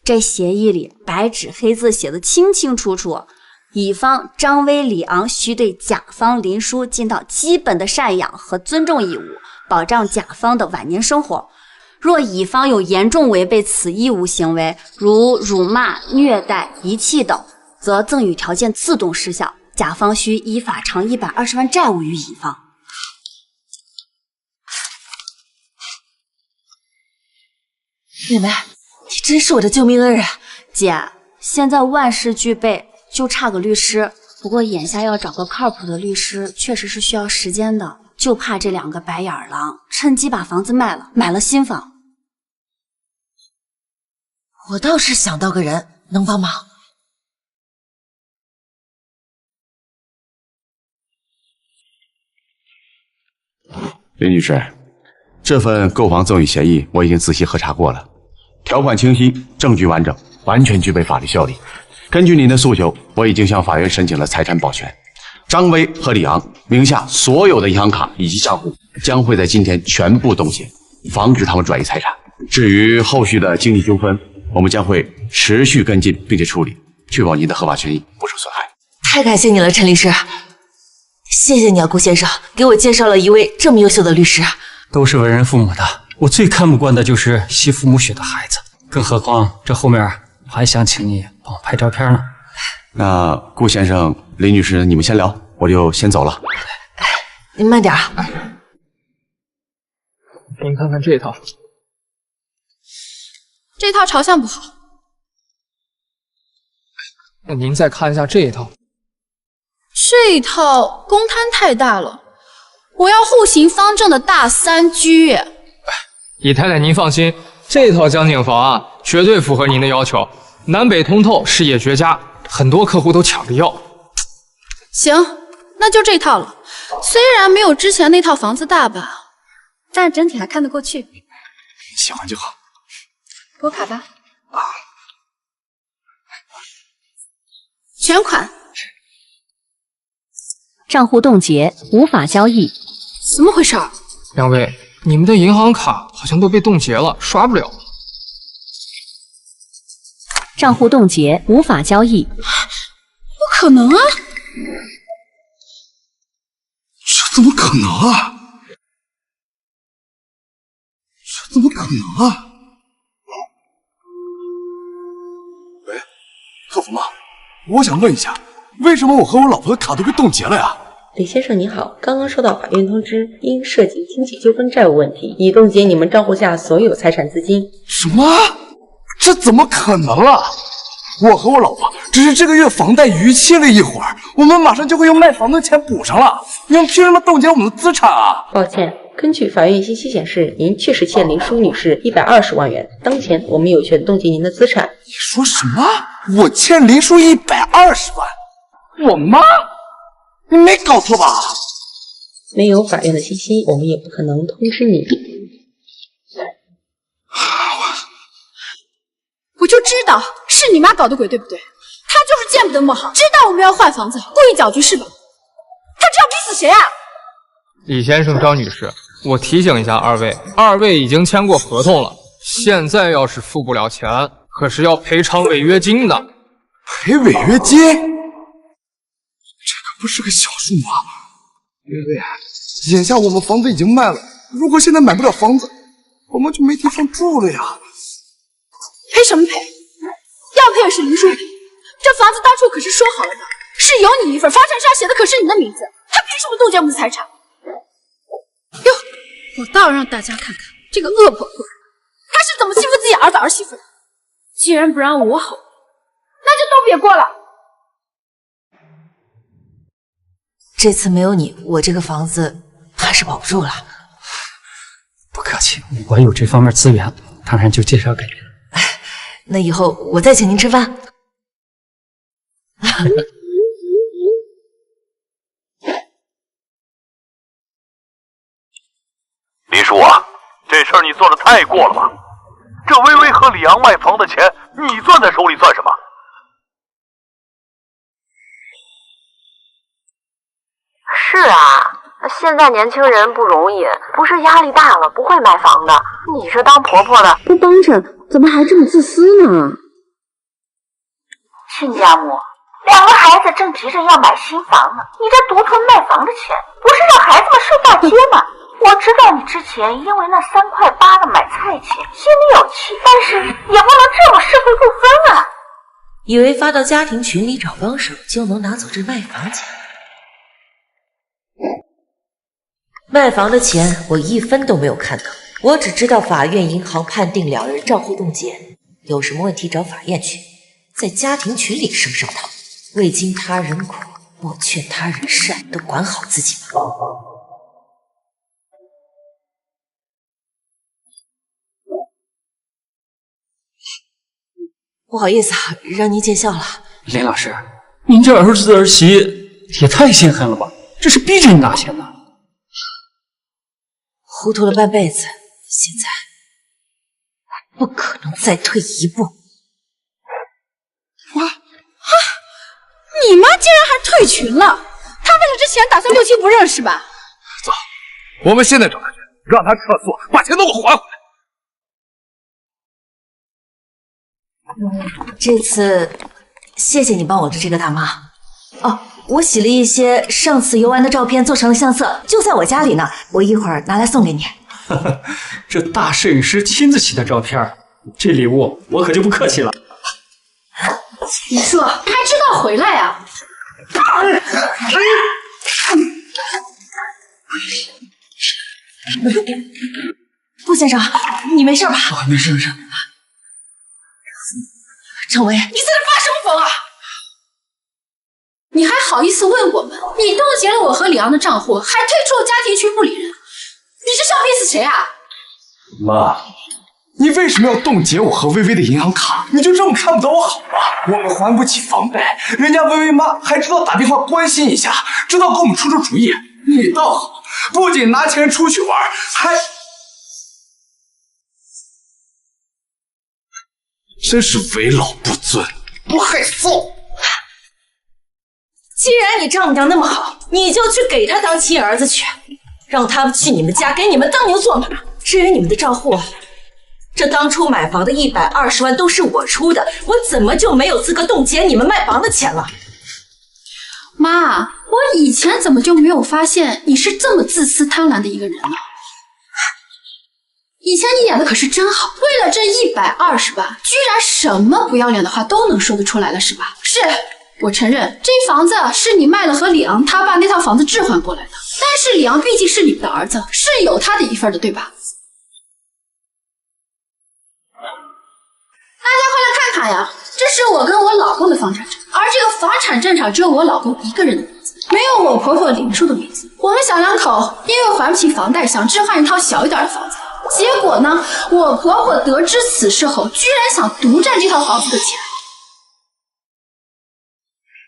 这协议里白纸黑字写的清清楚楚，乙方张薇、李昂需对甲方林叔尽到基本的赡养和尊重义务，保障甲方的晚年生活。若乙方有严重违背此义务行为，如辱骂、虐待、遗弃等，则赠与条件自动失效，甲方需依法偿120万债务于乙方。妹妹，你真是我的救命恩人。姐，现在万事俱备，就差个律师。不过眼下要找个靠谱的律师，确实是需要时间的。就怕这2个白眼狼趁机把房子卖了，买了新房。我倒是想到个人能帮忙。林女士，这份购房赠与协议我已经仔细核查过了，条款清晰，证据完整，完全具备法律效力。根据您的诉求，我已经向法院申请了财产保全。张薇和李昂名下所有的银行卡以及账户将会在今天全部冻结，防止他们转移财产。至于后续的经济纠纷，我们将会持续跟进并且处理，确保您的合法权益不受损害。太感谢你了，陈律师。谢谢你啊，顾先生，给我介绍了一位这么优秀的律师。都是为人父母的，我最看不惯的就是吸父母血的孩子，更何况这后面我还想请你帮我拍照片呢。那顾先生、林女士，你们先聊，我就先走了。您慢点啊。您看看这套，这套朝向不好。那您再看一下这一套。这一套公摊太大了，我要户型方正的大3居。姨太太您放心，这套江景房啊，绝对符合您的要求，南北通透，视野绝佳，很多客户都抢着要。行，那就这套了。虽然没有之前那套房子大吧，但整体还看得过去。喜欢就好。拨卡吧。全款。账户冻结，无法交易。怎么回事？两位，你们的银行卡好像都被冻结了，刷不了。账户冻结，无法交易。不可能啊！这怎么可能啊？这怎么可能啊？喂，客服吗？我想问一下，为什么我和我老婆的卡都被冻结了呀？李先生您好，刚刚收到法院通知，因涉及经济纠纷债务问题，已冻结你们账户下所有财产资金。什么？这怎么可能啊？我和我老婆只是这个月房贷逾期了一会儿，我们马上就会用卖房的钱补上了，你们凭什么冻结我们的资产啊？抱歉，根据法院信息显示，您确实欠林淑女士120万元，当前我们有权冻结您的资产。你说什么？我欠林淑120万？我妈？你没搞错吧？没有法院的信息，我们也不可能通知你。我就知道是你妈搞的鬼，对不对？她就是见不得那么好，知道我们要换房子，故意搅局是吧？她这要逼死谁啊？李先生、张女士，我提醒一下二位已经签过合同了，现在要是付不了钱，可是要赔偿违约金的。赔违约金？这可不是个小数目啊！薇薇啊，眼下我们房子已经卖了，如果现在买不了房子，我们就没地方住了呀。赔什么赔？要赔也是林叔赔。这房子当初可是说好了的，是有你一份，房产上写的可是你的名字，他凭什么冻结我们的财产？哟，我倒要让大家看看这个恶婆婆，她是怎么欺负自己儿子儿媳妇的。既然不让我好，那就都别过了。这次没有你，我这个房子怕是保不住了。不客气，我有这方面资源，当然就介绍给您。那以后我再请您吃饭。林叔啊，这事儿你做的太过了吧？这薇薇和李阳卖房的钱，你攥在手里算什么？是啊，现在年轻人不容易，不是压力大了不会买房的。你这当婆婆的不帮衬，怎么还这么自私呢？亲家母，两个孩子正急着要买新房呢，你这独吞卖房的钱，不是让孩子们睡大街吗？我知道你之前因为那3块8的买菜钱心里有气，但是也不能这么是非不分啊！以为发到家庭群里找帮手就能拿走这卖房钱？卖房的钱我1分都没有看到，我只知道法院、银行判定2人账户冻结，有什么问题找法院去，在家庭群里生声讨。未经他人苦，莫劝他人善，都管好自己吧。不好意思啊，让您见笑了。林老师，您这儿子儿媳也太心狠了吧？这是逼着你拿钱呢。糊涂了半辈子，现在不可能再退一步。你妈竟然还退群了！她为了这钱打算6亲不认是吧？走，我们现在找她去，让她撤诉，把钱都给我还回来。这次谢谢你帮我的这个大妈。哦，我洗了一些上次游玩的照片，做成了相册，就在我家里呢。我一会儿拿来送给你。这大摄影师亲自洗的照片，这礼物我可就不客气了。你说还知道回来呀？顾先生，你没事吧？没事没事。郑薇，你在这发什么疯啊？你还好意思问我们？你冻结了我和李昂的账户，还退出了家庭群不理人，你是想逼死谁啊？妈，你为什么要冻结我和薇薇的银行卡？你就这么看不得我好吗？我们还不起房贷，人家薇薇妈还知道打电话关心一下，知道给我们出主意。你倒好，不仅拿钱出去玩，还……真是为老不尊，不害臊。既然你丈母娘那么好，你就去给她当亲儿子去，让他们去你们家给你们当牛做马。至于你们的账户，这当初买房的120万都是我出的，我怎么就没有资格冻结你们卖房的钱了？妈，我以前怎么就没有发现你是这么自私贪婪的一个人呢？以前你演的可是真好，为了这120万，居然什么不要脸的话都能说得出来了，是吧？是，我承认这房子是你卖了和李昂他爸那套房子置换过来的，但是李昂毕竟是你们的儿子，是有他的一份的，对吧？大家快来看看呀，这是我跟我老公的房产证，而这个房产证上只有我老公一个人的名字，没有我婆婆林叔的名字。我们小两口因为还不起房贷，想置换一套小一点的房子。结果呢，我婆婆得知此事后，居然想独占这套房子的钱。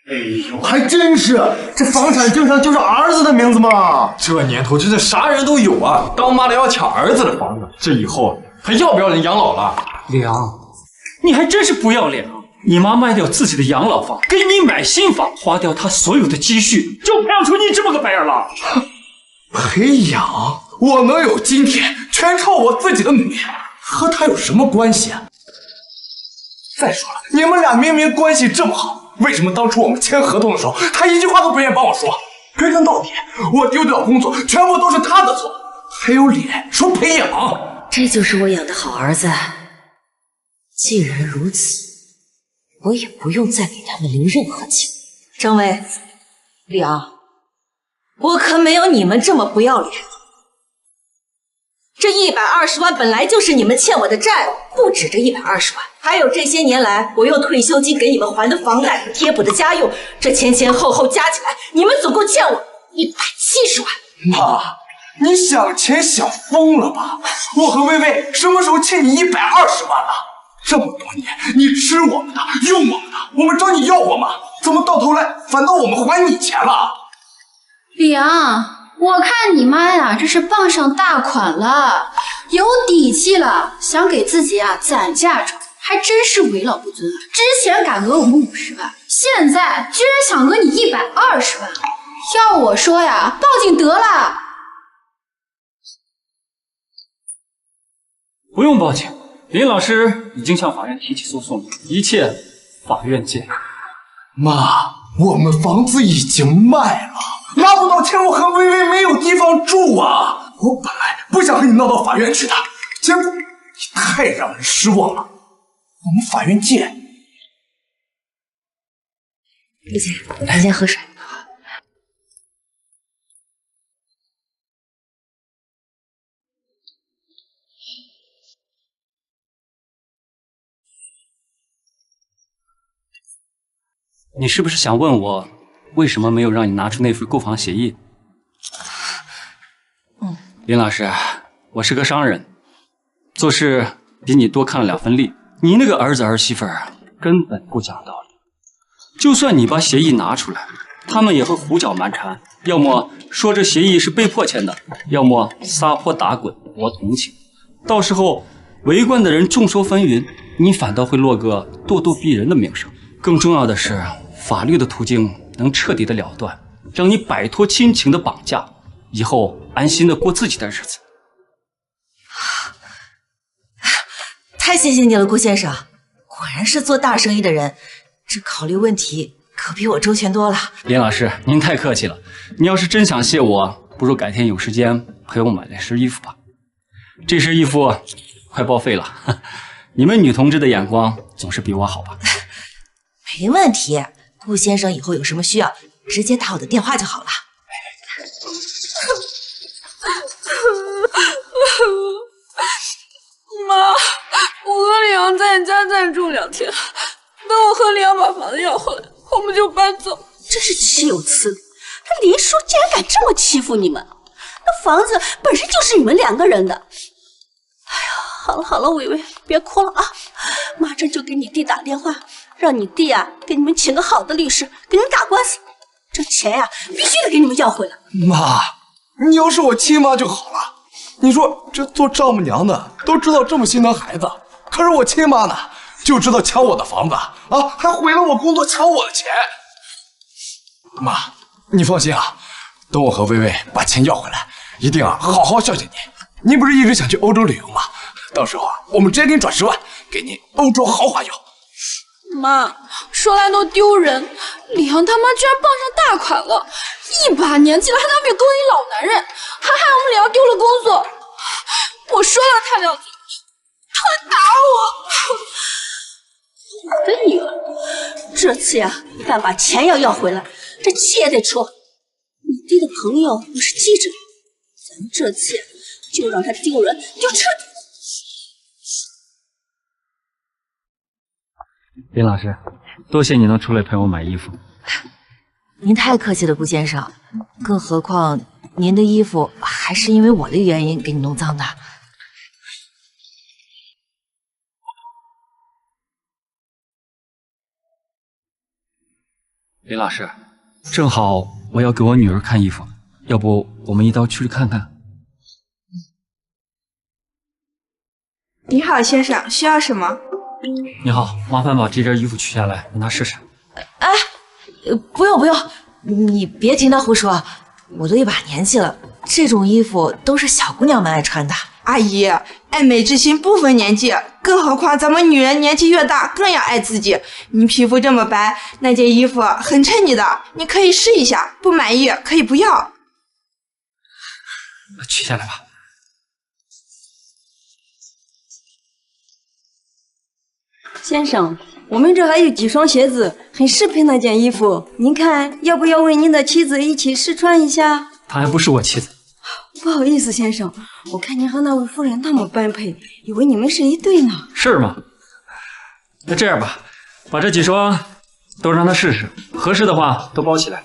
哎呦，还真是，这房产证上就是儿子的名字嘛。这年头真的啥人都有啊！当妈的要抢儿子的房子，这以后还要不要人养老了？梁，你还真是不要脸啊！你妈卖掉自己的养老房，给你买新房，花掉她所有的积蓄，就培养出你这么个白眼狼。培养？我能有今天，全靠我自己的努力，和他有什么关系啊？再说了，你们俩明明关系这么好，为什么当初我们签合同的时候，他一句话都不愿意帮我说？归根到底，我丢掉工作，全部都是他的错，还有脸说培养？这就是我养的好儿子。既然如此，我也不用再给他们留任何情。张薇，梁，我可没有你们这么不要脸。这120万本来就是你们欠我的债务，不止这120万，还有这些年来我用退休金给你们还的房贷和贴补的家用，这前后加起来，你们总共欠我170万。妈，你想钱想疯了吧？我和薇薇什么时候欠你120万了？这么多年，你吃我们的，用我们的，我们找你要过吗？怎么到头来反倒我们还你钱了？梁，我看你妈呀，这是傍上大款了，有底气了，想给自己攒嫁妆，还真是为老不尊啊！之前敢讹我们50万，现在居然想讹你120万，要我说呀，报警得了。不用报警，林老师已经向法院提起诉讼了，一切法院见。妈，我们房子已经卖了，拿不到钱，我和薇薇没有地方住啊！我本来不想和你闹到法院去的，结果你太让人失望了。我们法院见。丽姐，你先喝水。你是不是想问我，为什么没有让你拿出那份购房协议？林老师，我是个商人，做事比你多看了2分利。你那个儿子儿媳妇根本不讲道理，就算你把协议拿出来，他们也会胡搅蛮缠，要么说这协议是被迫签的，要么撒泼打滚博同情。到时候围观的人众说纷纭，你反倒会落个咄咄逼人的名声。更重要的是，法律的途径能彻底的了断，让你摆脱亲情的绑架，以后安心的过自己的日子。太谢谢你了，顾先生，果然是做大生意的人，这考虑问题可比我周全多了。林老师，您太客气了。你要是真想谢我，不如改天有时间陪我买那身衣服吧。这身衣服快报废了，你们女同志的眼光总是比我好吧？没问题，顾先生以后有什么需要，直接打我的电话就好了。妈，我和李阳在你家暂住2天，等我和李阳把房子要回来，我们就搬走。真是岂有此理！他林叔竟然敢这么欺负你们！那房子本身就是你们2个人的。哎呀，好了好了，伟伟，别哭了啊！马上就给你弟打电话，让你弟给你们请个好的律师，给你们打官司。这钱必须得给你们要回来。妈，你要是我亲妈就好了。你说这做丈母娘的都知道这么心疼孩子，可是我亲妈呢，就知道抢我的房子啊，还毁了我工作，抢我的钱。妈，你放心啊，等我和薇薇把钱要回来，一定好好孝敬你。您不是一直想去欧洲旅游吗？到时候我们直接给你转10万，给您欧洲豪华游。妈，说来都丢人，李阳他妈居然傍上大款了，一把年纪了还当面勾引老男人，还害我们李阳丢了工作。我说了他2句，他还打我。我的女儿，这次不但把钱要回来，这气也得出。你弟的朋友不是记者，咱们这次就让他丢人，就彻底。林老师，多谢你能出来陪我买衣服。您太客气了，顾先生。更何况您的衣服还是因为我的原因给你弄脏的。林老师，正好我要给我女儿看衣服，要不我们一道去看看？你好，先生，需要什么？你好，麻烦把这件衣服取下来，让她试试。哎，不用不用，你别听他胡说，我都一把年纪了，这种衣服都是小姑娘们爱穿的。阿姨，爱美之心不分年纪，更何况咱们女人年纪越大更要爱自己。你皮肤这么白，那件衣服很衬你的，你可以试一下，不满意可以不要。取下来吧。先生，我们这还有几双鞋子，很适配那件衣服，您看要不要为您的妻子一起试穿一下？她还不是我妻子。不好意思，先生，我看您和那位夫人那么般配，以为你们是一对呢。是吗？那这样吧，把这几双都让她试试，合适的话都包起来。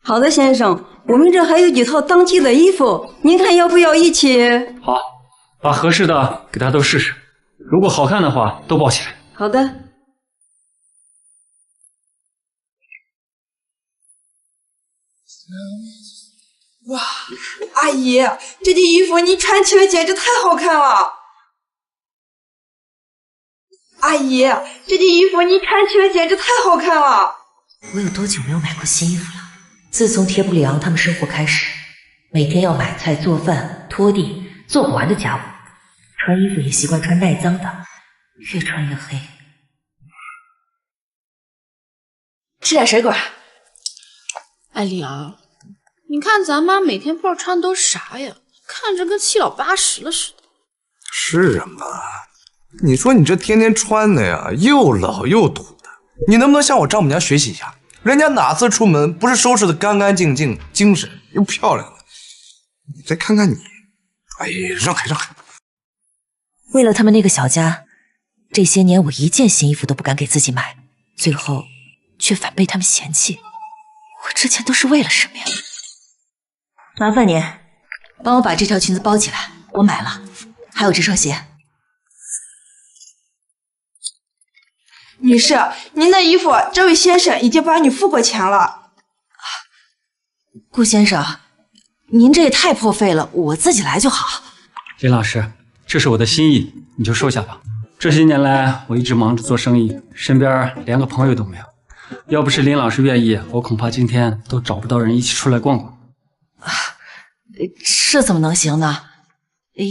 好的，先生，我们这还有几套当季的衣服，您看要不要一起？好，把合适的给她都试试，如果好看的话都包起来。好的。哇，阿姨，这件衣服你穿起来简直太好看了！阿姨，这件衣服你穿起来简直太好看了！我有多久没有买过新衣服了？自从铁布里昂他们生活开始，每天要买菜、做饭、拖地，做不完的家务，穿衣服也习惯穿耐脏的，越穿越黑。吃点水果。艾丽啊，你看咱妈每天不知道穿的都是啥呀，看着跟七老八十了似的。是啊妈，你说你这天天穿的呀，又老又土的，你能不能向我丈母娘学习一下？人家哪次出门不是收拾的干干净净、精神又漂亮的？你再看看你，哎，让开让开！为了他们那个小家，这些年我一件新衣服都不敢给自己买，最后却反被他们嫌弃。我之前都是为了什么呀？麻烦你帮我把这条裙子包起来，我买了，还有这双鞋。女士，您的衣服这位先生已经帮你付过钱了。顾先生，您这也太破费了，我自己来就好。林老师，这是我的心意，你就收下吧。这些年来我一直忙着做生意，身边连个朋友都没有。要不是林老师愿意，我恐怕今天都找不到人一起出来逛逛。这怎么能行呢？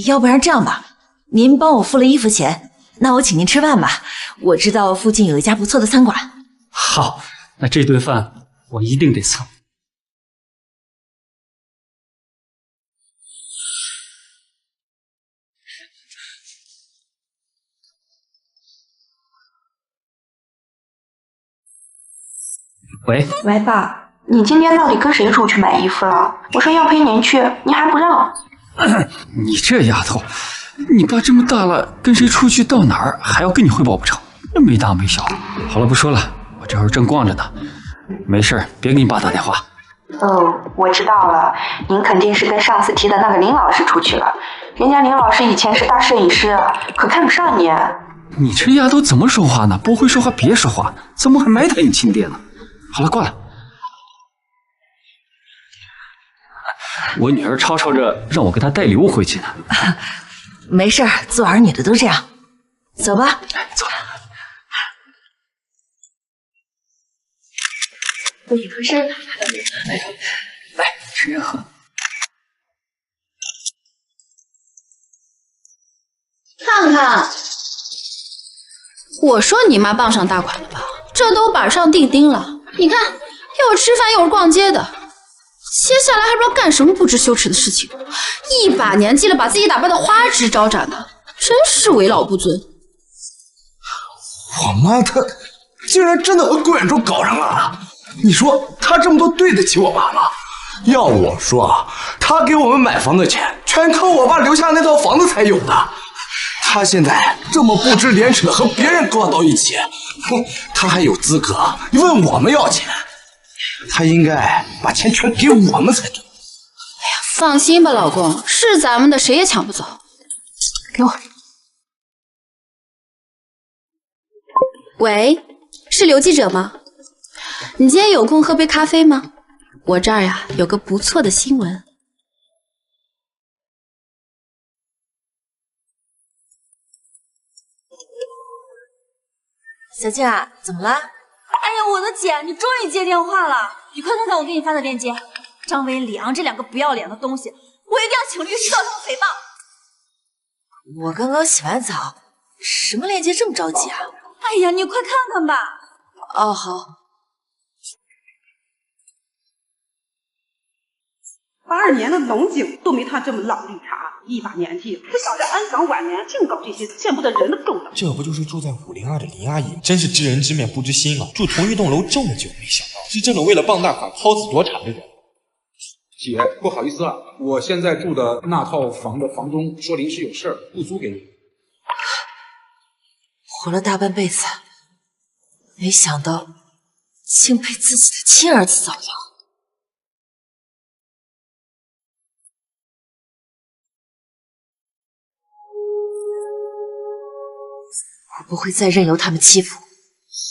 要不然这样吧，您帮我付了衣服钱，那我请您吃饭吧。我知道附近有一家不错的餐馆。好，那这顿饭我一定得蹭。喂，爸，你今天到底跟谁出去买衣服了？我说要陪您去，你还不让。你这丫头，你爸这么大了，跟谁出去到哪儿还要跟你汇报不成？没大没小。好了，不说了，我这会儿正逛着呢。没事，别给你爸打电话。哦，我知道了，您肯定是跟上次提的那个林老师出去了。人家林老师以前是大摄影师，可看不上你。你这丫头怎么说话呢？不会说话别说话，怎么还埋汰你亲爹呢？好了，挂了。我女儿吵吵着让我给她带礼物回去呢。没事，做儿女的都这样。走吧。走。你喝水。来，吃着喝。看看，我说你妈傍上大款了吧？这都板上钉钉了。你看，又是吃饭又是逛街的，接下来还不知道干什么不知羞耻的事情。一把年纪了，把自己打扮的花枝招展的，真是为老不尊。我妈她竟然真的和顾远洲搞上了，你说她这么做对得起我爸吗？要我说，她给我们买房的钱全靠我爸留下那套房子才有的。她现在这么不知廉耻的和别人勾搭到一起，她还有资格问我们要钱？她应该把钱全给我们才对。哎呀，放心吧，老公，是咱们的谁也抢不走。给我。喂，是刘记者吗？你今天有空喝杯咖啡吗？我这儿呀有个不错的新闻。小静啊，怎么了？哎呀，我的姐，你终于接电话了！你快看看我给你发的链接，张伟、李昂这2个不要脸的东西，我一定要请律师告他们诽谤。我刚刚洗完澡，什么链接这么着急啊？哎呀，你快看看吧。哦，好。 82年的龙井都没他这么老绿茶，一把年纪不想在安享晚年，净搞这些见不得人的勾当。这不就是住在502的林阿姨？真是知人知面不知心啊！住同一栋楼这么久，没想到是这种为了傍大款抛子夺产的人。姐，不好意思啊，我现在住的那套房的房东说临时有事儿不租给你。活了大半辈子，没想到竟被自己的亲儿子造谣。 我不会再任由他们欺负，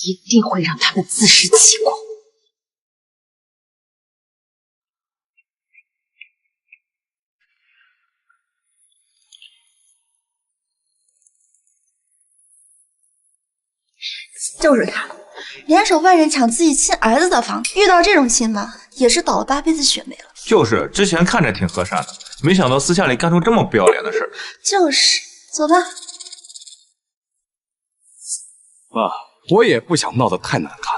一定会让他们自食其果。就是他，联手外人抢自己亲儿子的房，遇到这种亲妈，也是倒了8辈子血霉了。就是之前看着挺和善的，没想到私下里干出这么不要脸的事儿。就是，走吧。 爸，我也不想闹得太难看，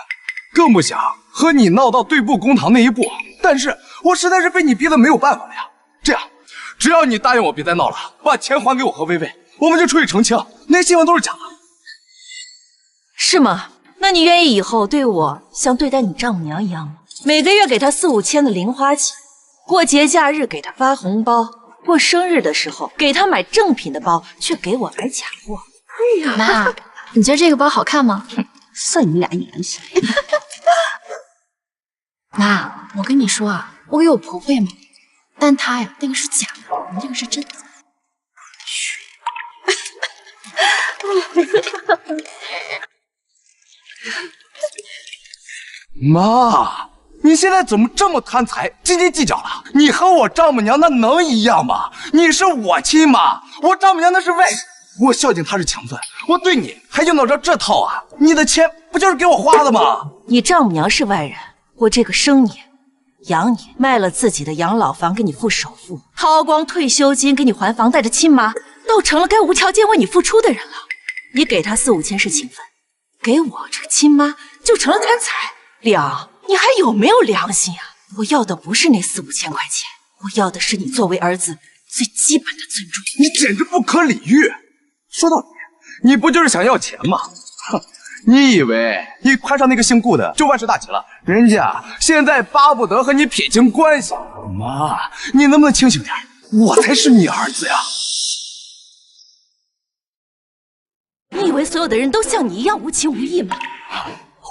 更不想和你闹到对簿公堂那一步。但是我实在是被你逼得没有办法了呀。这样，只要你答应我别再闹了，把钱还给我和薇薇，我们就出去澄清，那些新闻都是假的。是吗？那你愿意以后对我像对待你丈母娘一样吗？每个月给她4、5千的零花钱，过节假日给她发红包，过生日的时候给她买正品的包，却给我买假货。哎呀，妈。 你觉得这个包好看吗？算你俩良心。妈，我跟你说啊，我给我婆婆也买，但她呀那个是假的，我们这个是真的。嘘。妈，你现在怎么这么贪财、斤斤计较了？你和我丈母娘那能一样吗？你是我亲妈，我丈母娘那是外人。 我孝敬他是情分，我对你还用得着这套啊？你的钱不就是给我花的吗？你丈母娘是外人，我这个生你、养你，卖了自己的养老房给你付首付，掏光退休金给你还房贷的亲妈，都成了该无条件为你付出的人了。你给她4、5千是情分，给我这个亲妈就成了贪财。李昂，你还有没有良心啊？我要的不是那4、5千块钱，我要的是你作为儿子最基本的尊重。你简直不可理喻！ 说到底，你不就是想要钱吗？哼！你以为你攀上那个姓顾的就万事大吉了？人家现在巴不得和你撇清关系。妈，你能不能清醒点？我才是你儿子呀！你以为所有的人都像你一样无情无义吗？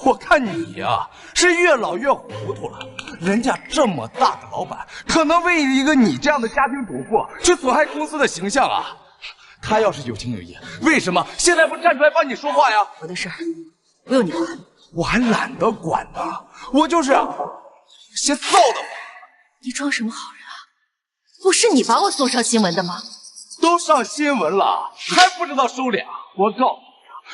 我看你呀，是越老越糊涂了。人家这么大的老板，可能为一个你这样的家庭主妇去损害公司的形象啊？ 他要是有情有义，为什么现在不站出来帮你说话呀？我的事不用你管，我还懒得管呢。我就是些臊得慌。你装什么好人啊？不是你把我送上新闻的吗？都上新闻了，还不知道收敛？我告诉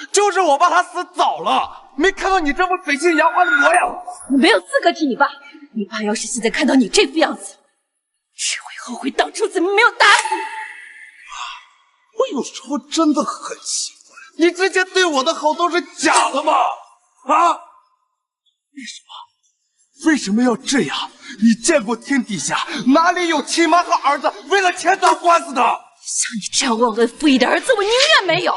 你，就是我爸他死早了，没看到你这副水性杨花的模样。我没有资格提你爸。你爸要是现在看到你这副样子，只会后悔当初怎么没有打死你。 我有时候真的很奇怪，你之前对我的好都是假的吗？啊？为什么要这样？你见过天底下哪里有亲妈和儿子为了钱打官司的？像你这样忘恩负义的儿子，我宁愿没有。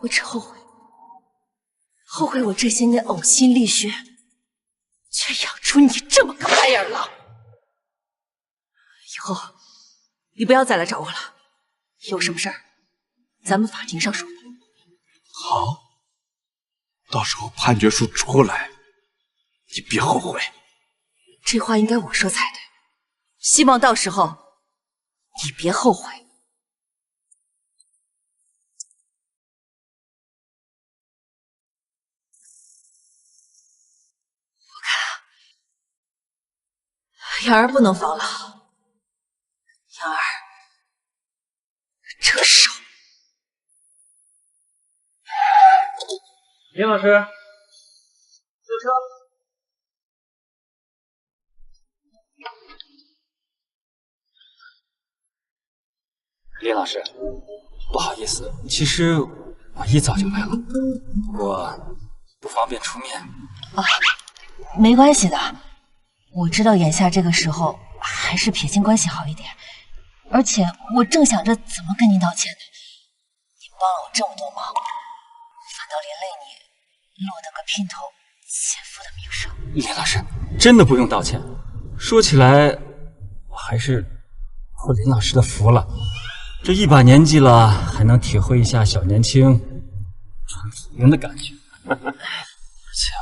我只后悔，后悔我这些年呕心沥血，却养出你这么个白眼狼。以后。 你不要再来找我了，有什么事儿，咱们法庭上说。好，到时候判决书出来，你别后悔。这话应该我说才对，希望到时候你别后悔。养儿不能防老，养儿撤手。林老师，救车。林老师，不好意思，其实我一早就来了，我不方便出面。没关系的，我知道眼下这个时候还是撇清关系好一点。而且我正想着怎么跟您道歉呢，你帮了我这么多忙，反倒连累你落得个姘头奸夫的名声。林老师，真的不用道歉。说起来，我还是托林老师的福了。这一把年纪了，还能体会一下小年轻传福音的感觉。而且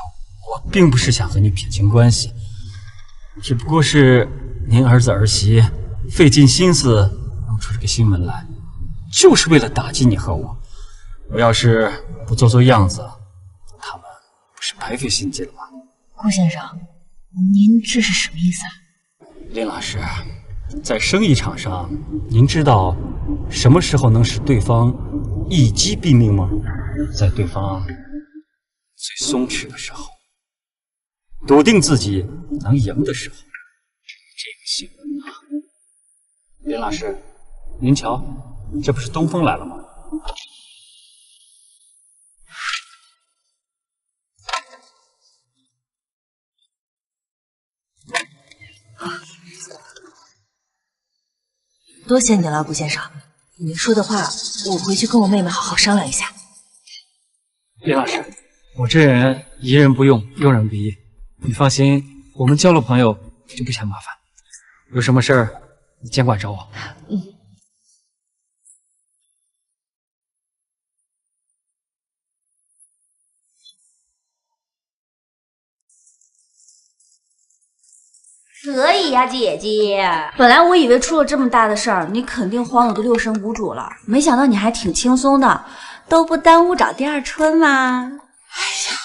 我并不是想和你撇清关系，只不过是您儿子儿媳费尽心思弄出这个新闻来，就是为了打击你和我。我要是不做做样子，他们不是白费心机了吗？顾先生，您这是什么意思啊？林老师，在生意场上，您知道什么时候能使对方一击毙命吗？在对方最松弛的时候，笃定自己能赢的时候。这个新闻啊，林老师，您瞧，这不是东风来了吗？多谢你了，顾先生。你说的话，我回去跟我妹妹好好商量一下。林老师，我这人疑人不用，用人不疑。你放心，我们交了朋友就不嫌麻烦。有什么事儿，你尽管找我。可以呀，姐姐。本来我以为出了这么大的事儿，你肯定慌得都六神无主了，没想到你还挺轻松的，都不耽误找第二春嘛。哎呀，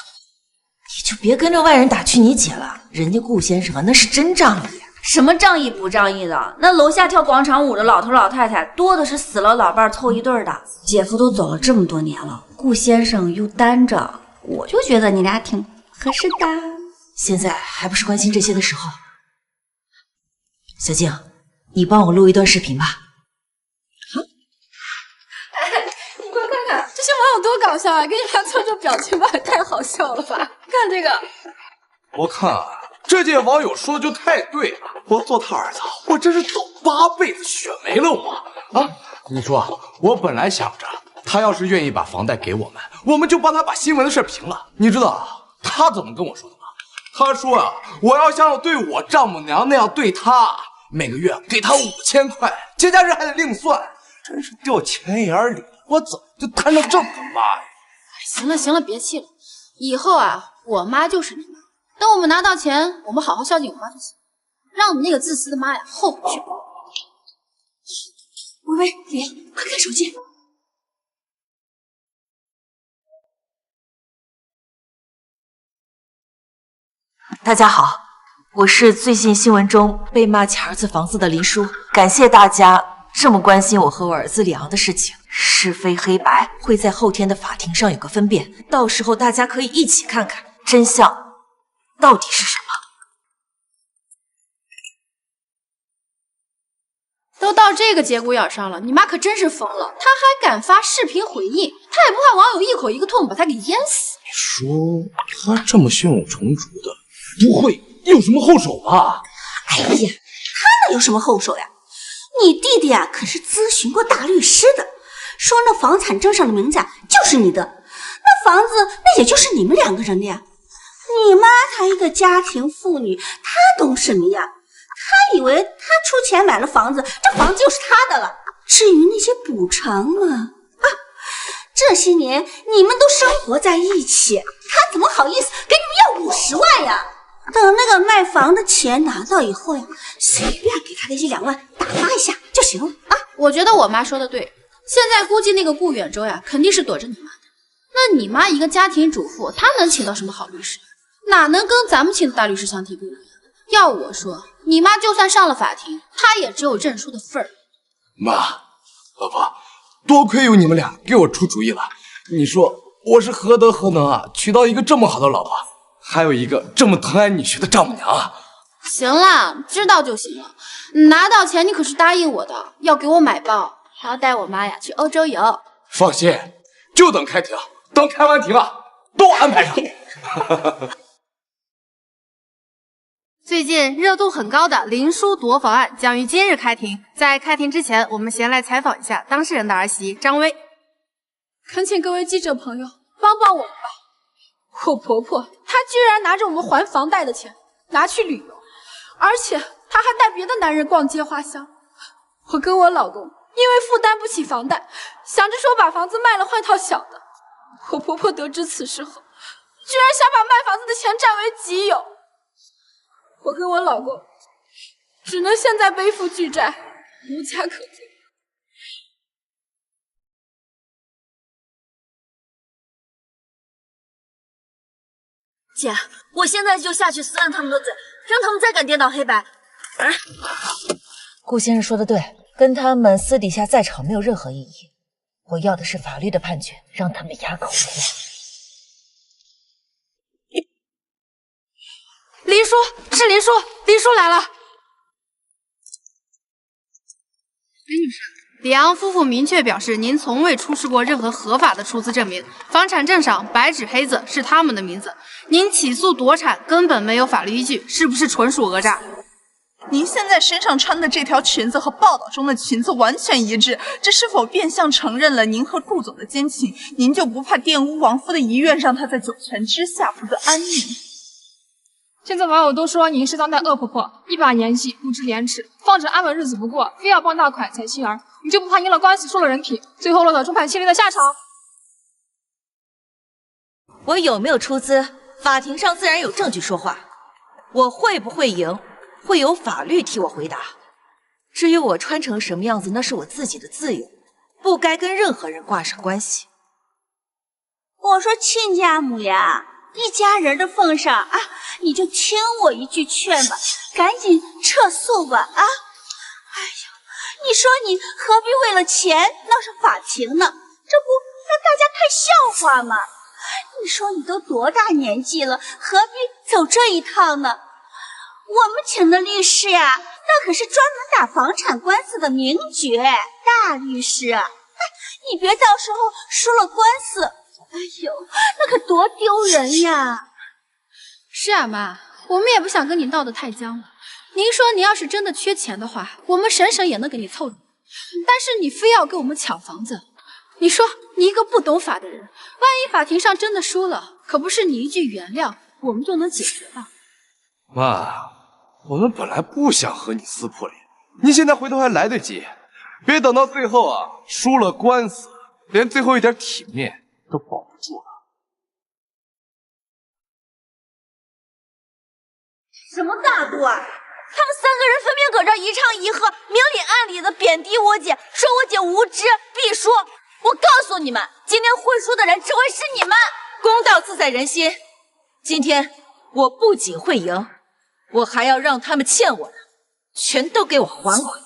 你就别跟着外人打趣你姐了，人家顾先生啊，那是真仗义。什么仗义不仗义的？那楼下跳广场舞的老头老太太多的是死了老伴凑一对的。姐夫都走了这么多年了，顾先生又单着，我就觉得你俩挺合适的。现在还不是关心这些的时候。小静，你帮我录一段视频吧。好。你快看看这些网友多搞笑啊！给你俩做这表情包也太好笑了吧？看这个。我看啊，这届网友说的就太对了。我做他儿子，我真是走8辈子血霉了我啊！你说，我本来想着他要是愿意把房贷给我们，我们就帮他把新闻的事平了。你知道他怎么跟我说的吗？他说啊，我要像对我丈母娘那样对他，每个月给他5000块，节假日还得另算，真是掉钱眼里。我怎么就摊上这么个妈呀？行了行了，别气了。以后啊，我妈就是你妈。等我们拿到钱，我们好好孝敬我妈就行，让你那个自私的妈呀后悔去。喂，莲，快看手机。大家好，我是最近新闻中被骂抢儿子房子的林叔，感谢大家这么关心我和我儿子李昂的事情，是非黑白会在后天的法庭上有个分辨，到时候大家可以一起看看真相到底是什么。都到这个节骨眼上了，你妈可真是疯了，她还敢发视频回应，她也不怕网友一口一个唾沫把她给淹死。你说他这么胸有成竹的，不会有什么后手吧？哎呀，他能有什么后手呀？你弟弟啊，可是咨询过大律师的，说那房产证上的名字啊就是你的，那房子那也就是你们2个人的呀。你妈她一个家庭妇女，她懂什么呀？她以为她出钱买了房子，这房子就是她的了。至于那些补偿嘛，这些年你们都生活在一起，她怎么好意思给你们要50万呀？等那个卖房的钱拿到以后呀，随便给他的1-2万打发一下就行了啊！我觉得我妈说的对，现在估计那个顾远洲呀，肯定是躲着你妈的。那你妈一个家庭主妇，她能请到什么好律师？哪能跟咱们请的大律师相提并论？要我说，你妈就算上了法庭，她也只有认输的份儿。妈，老婆，多亏有你们俩给我出主意了。你说我是何德何能啊，娶到一个这么好的老婆，还有一个这么疼爱女婿的丈母娘啊！行了，知道就行了。拿到钱你可是答应我的，要给我买包，还要带我妈呀去欧洲游。放心，就等开庭，等开完庭啊，都安排上。最近热度很高的林书夺房案将于今日开庭。在开庭之前，我们先来采访一下当事人的儿媳张薇。恳请各位记者朋友帮帮我们吧！我婆婆她居然拿着我们还房贷的钱拿去旅游，而且她还带别的男人逛街花香。我跟我老公因为负担不起房贷，想着说把房子卖了换套小的。我婆婆得知此事后，居然想把卖房子的钱占为己有。我跟我老公只能现在背负巨债，无家可归。姐，我现在就下去撕烂他们的嘴，让他们再敢颠倒黑白。顾先生说的对，跟他们私底下再吵没有任何意义。我要的是法律的判决，让他们哑口无言。林叔，是林叔，林叔来了。林女士，李昂夫妇明确表示，您从未出示过任何合法的出资证明，房产证上白纸黑字是他们的名字，您起诉夺产根本没有法律依据，是不是纯属讹诈？您现在身上穿的这条裙子和报道中的裙子完全一致，这是否变相承认了您和顾总的奸情？您就不怕玷污亡夫的遗愿，让他在九泉之下不得安宁？现在网友都说您是当代恶婆婆，一把年纪不知廉耻，放着安稳日子不过，非要傍大款采妻儿，你就不怕赢了官司输了人品，最后落得众叛亲离的下场？我有没有出资，法庭上自然有证据说话。我会不会赢，会有法律替我回答。至于我穿成什么样子，那是我自己的自由，不该跟任何人挂上关系。我说亲家母呀，一家人的份上啊，你就听我一句劝吧，赶紧撤诉吧啊！哎呀，你说你何必为了钱闹上法庭呢？这不让大家看笑话吗？你说你都多大年纪了，何必走这一套呢？我们请的律师呀，那可是专门打房产官司的名角大律师啊！你别到时候输了官司，哎呦，那可多丢人呀！是啊，妈，我们也不想跟你闹得太僵了。您说你要是真的缺钱的话，我们省省也能给你凑着。但是你非要跟我们抢房子，你说你一个不懂法的人，万一法庭上真的输了，可不是你一句原谅我们就能解决的。妈，我们本来不想和你撕破脸，你现在回头还来得及，别等到最后啊，输了官司，连最后一点体面都保不住了。什么大度啊！他们三个人分明搁这一唱一和，明里暗里的贬低我姐，说我姐无知必输。我告诉你们，今天会输的人只会是你们。公道自在人心，今天我不仅会赢，我还要让他们欠我的全都给我还回。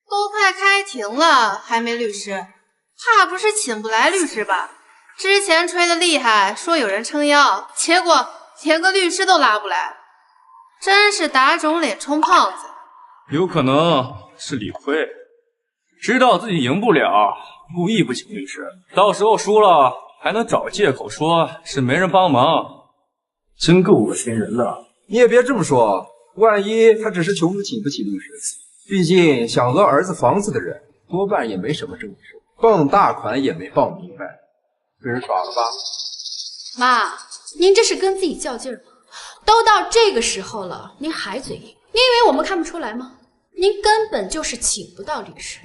都快开庭了，还没律师，怕不是请不来律师吧？之前吹的厉害，说有人撑腰，结果连个律师都拉不来，真是打肿脸充胖子。有可能是理亏，知道自己赢不了，故意不请律师，到时候输了还能找借口说是没人帮忙，真够恶心人的。你也别这么说，万一他只是求你请不起律师，毕竟想讹儿子房子的人多半也没什么证据，傍大款也没傍明白，被人耍了吧？妈，您这是跟自己较劲吗？都到这个时候了，您还嘴硬，你以为我们看不出来吗？您根本就是请不到律师。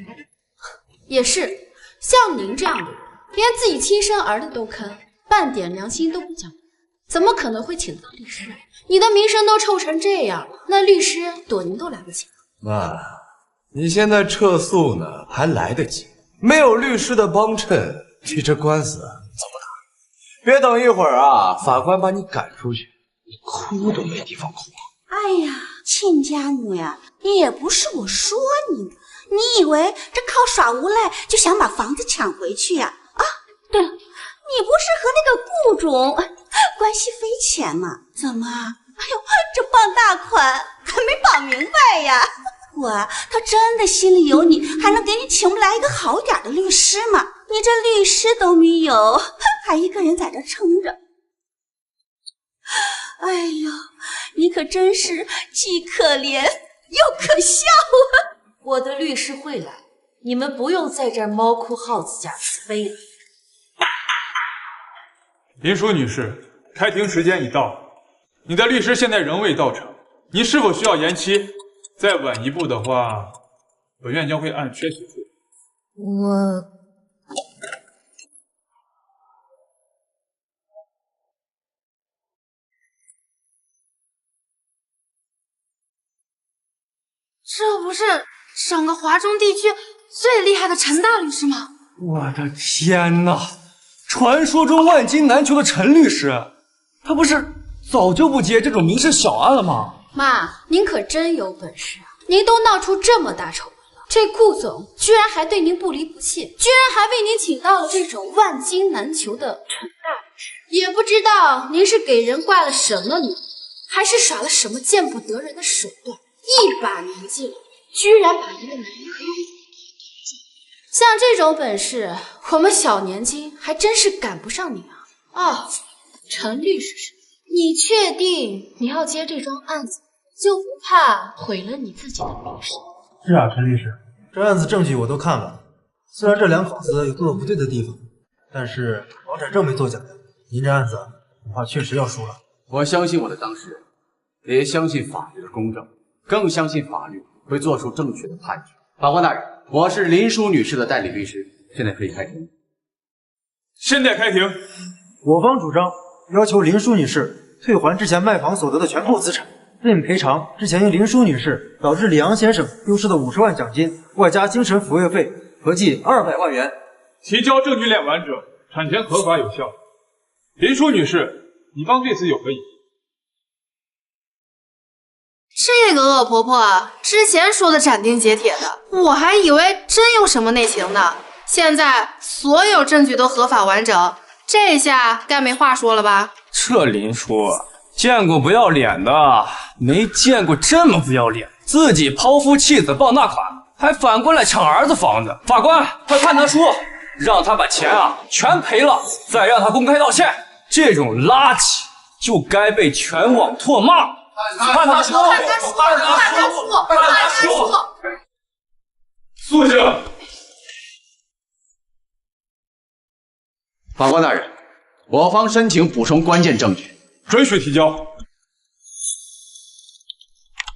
也是，像您这样的人，连自己亲生儿子都坑，半点良心都不讲，怎么可能会请到律师？你的名声都臭成这样了，那律师躲您都来不及。妈，你现在撤诉呢，还来得及。没有律师的帮衬，你这官司怎么打？别等一会儿啊，法官把你赶出去，你哭都没地方哭。哎呀，亲家母呀，也不是我说你呢，你以为这靠耍无赖就想把房子抢回去呀？啊，对了，你不是和那个顾总关系匪浅吗？怎么？哎呦，这傍大款还没绑明白呀？我他真的心里有你，还能给你请不来一个好点的律师吗？你这律师都没有，还一个人在这撑着。哎呦，你可真是既可怜又可笑啊！我的律师会来，你们不用在这儿猫哭耗子假慈悲了。林淑女士，开庭时间已到，你的律师现在仍未到场，你是否需要延期？再晚一步的话，本院将会按缺席处理。这不是整个华中地区最厉害的陈大律师吗？我的天哪！传说中万金难求的陈律师，他不是早就不接这种民事小案了吗？妈，您可真有本事啊！您都闹出这么大丑闻了，这顾总居然还对您不离不弃，居然还为您请到了这种万金难求的陈大律师。也不知道您是给人挂了什么名，还是耍了什么见不得人的手段。一把年纪了，居然把一个男人像这种本事，我们小年轻还真是赶不上你啊！哦，陈律师是。你确定你要接这桩案子，就不怕毁了你自己的名声？是啊，陈律师，这案子证据我都看了，虽然这两口子有做的不对的地方，但是房产证没作假呀。您这案子恐怕确实要输了。我相信我的当事人，也相信法律的公正，更相信法律会做出正确的判决。法官大人，我是林淑女士的代理律师，现在可以开庭。现在开庭。我方主张要求林淑女士退还之前卖房所得的全部资产，并赔偿之前因林淑女士导致李阳先生丢失的50万奖金，外加精神抚慰费，合计200万元。提交证据链完整，产权合法有效。林淑女士，你方对此有何异议？这个恶婆婆之前说的斩钉截铁的，我还以为真有什么内情呢。现在所有证据都合法完整，这下该没话说了吧？这林叔见过不要脸的，没见过这么不要脸，自己抛夫弃子傍大款，还反过来抢儿子房子。法官，快判他输，让他把钱全赔了，再让他公开道歉。这种垃圾就该被全网唾骂。判他输，判他输，判他输，判他输！肃静。法官大人，我方申请补充关键证据，准许提交。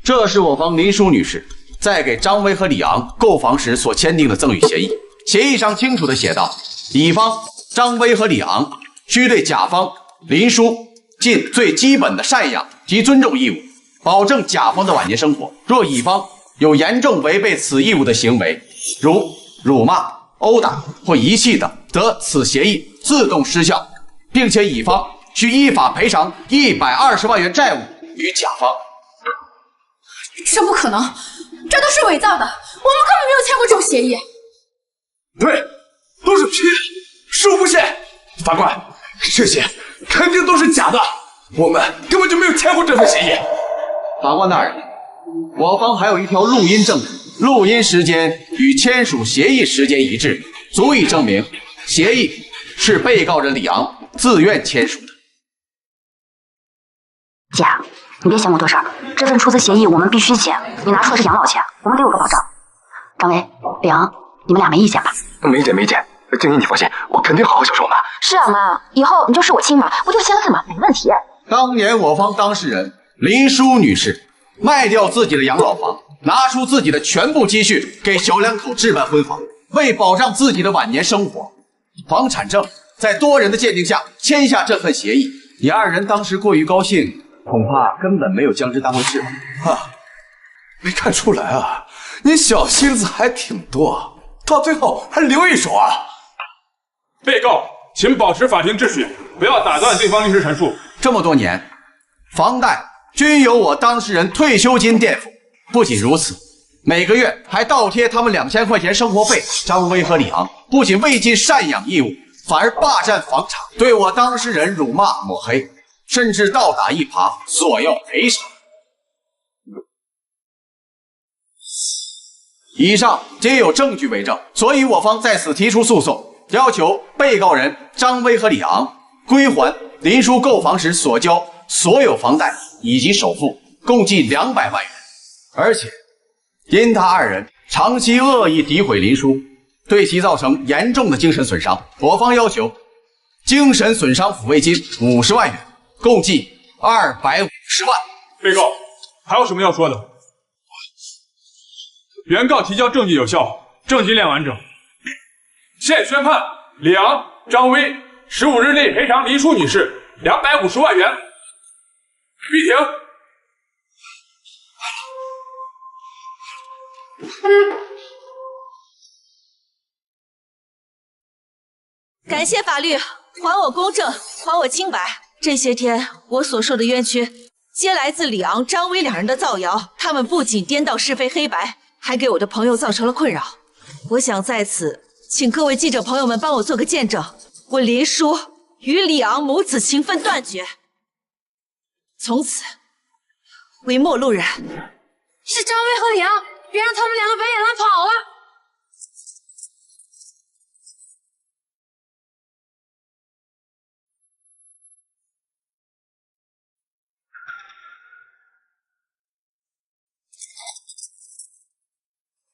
这是我方林淑女士在给张威和李昂购房时所签订的赠与协议，协议上清楚地写道，乙方张威和李昂需对甲方林淑尽最基本的赡养及尊重义务，保证甲方的晚年生活。若乙方有严重违背此义务的行为，如辱骂、殴打或遗弃的，则此协议自动失效，并且乙方需依法赔偿120万元债务于甲方。这不可能，这都是伪造的，我们根本没有签过这种协议。对，都是骗，恕不信。法官，这些肯定都是假的，我们根本就没有签过这份协议。法官大人，我方还有一条录音证据，录音时间与签署协议时间一致，足以证明协议是被告人李昂自愿签署的。姐，你别嫌我多事儿，这份出资协议我们必须签，你拿出的是养老钱，我们得有个保障。张威、李昂，你们俩没意见吧？没意见，没意见。静怡，你放心，我肯定好好孝顺我妈。是啊，妈，以后你就是我亲妈，我就签了嘛，没问题。当年我方当事人林淑女士卖掉自己的养老房，拿出自己的全部积蓄给小两口置办婚房，为保障自己的晚年生活，房产证在多人的鉴定下签下这份协议。你二人当时过于高兴，恐怕根本没有将之当回事吧？没看出来啊，你小心思还挺多，到最后还留一手啊！被告请保持法庭秩序，不要打断对方律师陈述。这么多年，房贷均由我当事人退休金垫付。不仅如此，每个月还倒贴他们2000块钱生活费。张威和李昂不仅未尽赡养义务，反而霸占房产，对我当事人辱骂抹黑，甚至倒打一耙，索要赔偿。以上皆有证据为证，所以我方在此提出诉讼，要求被告人张威和李昂归还林叔购房时所交所有房贷以及首付，共计200万元。而且，因他二人长期恶意诋毁林叔，对其造成严重的精神损伤，我方要求精神损伤抚慰金50万元，共计250万。被告还有什么要说的？原告提交证据有效，证据链完整。现宣判李昂、张威15日内赔偿林淑女士250万元。闭庭。感谢法律，还我公正，还我清白。这些天我所受的冤屈，皆来自李昂、张威2人的造谣。他们不仅颠倒是非黑白，还给我的朋友造成了困扰。我想在此请各位记者朋友们帮我做个见证，我林叔与李昂母子情分断绝，从此为陌路人。是张威和李昂，别让他们2个白眼狼跑了。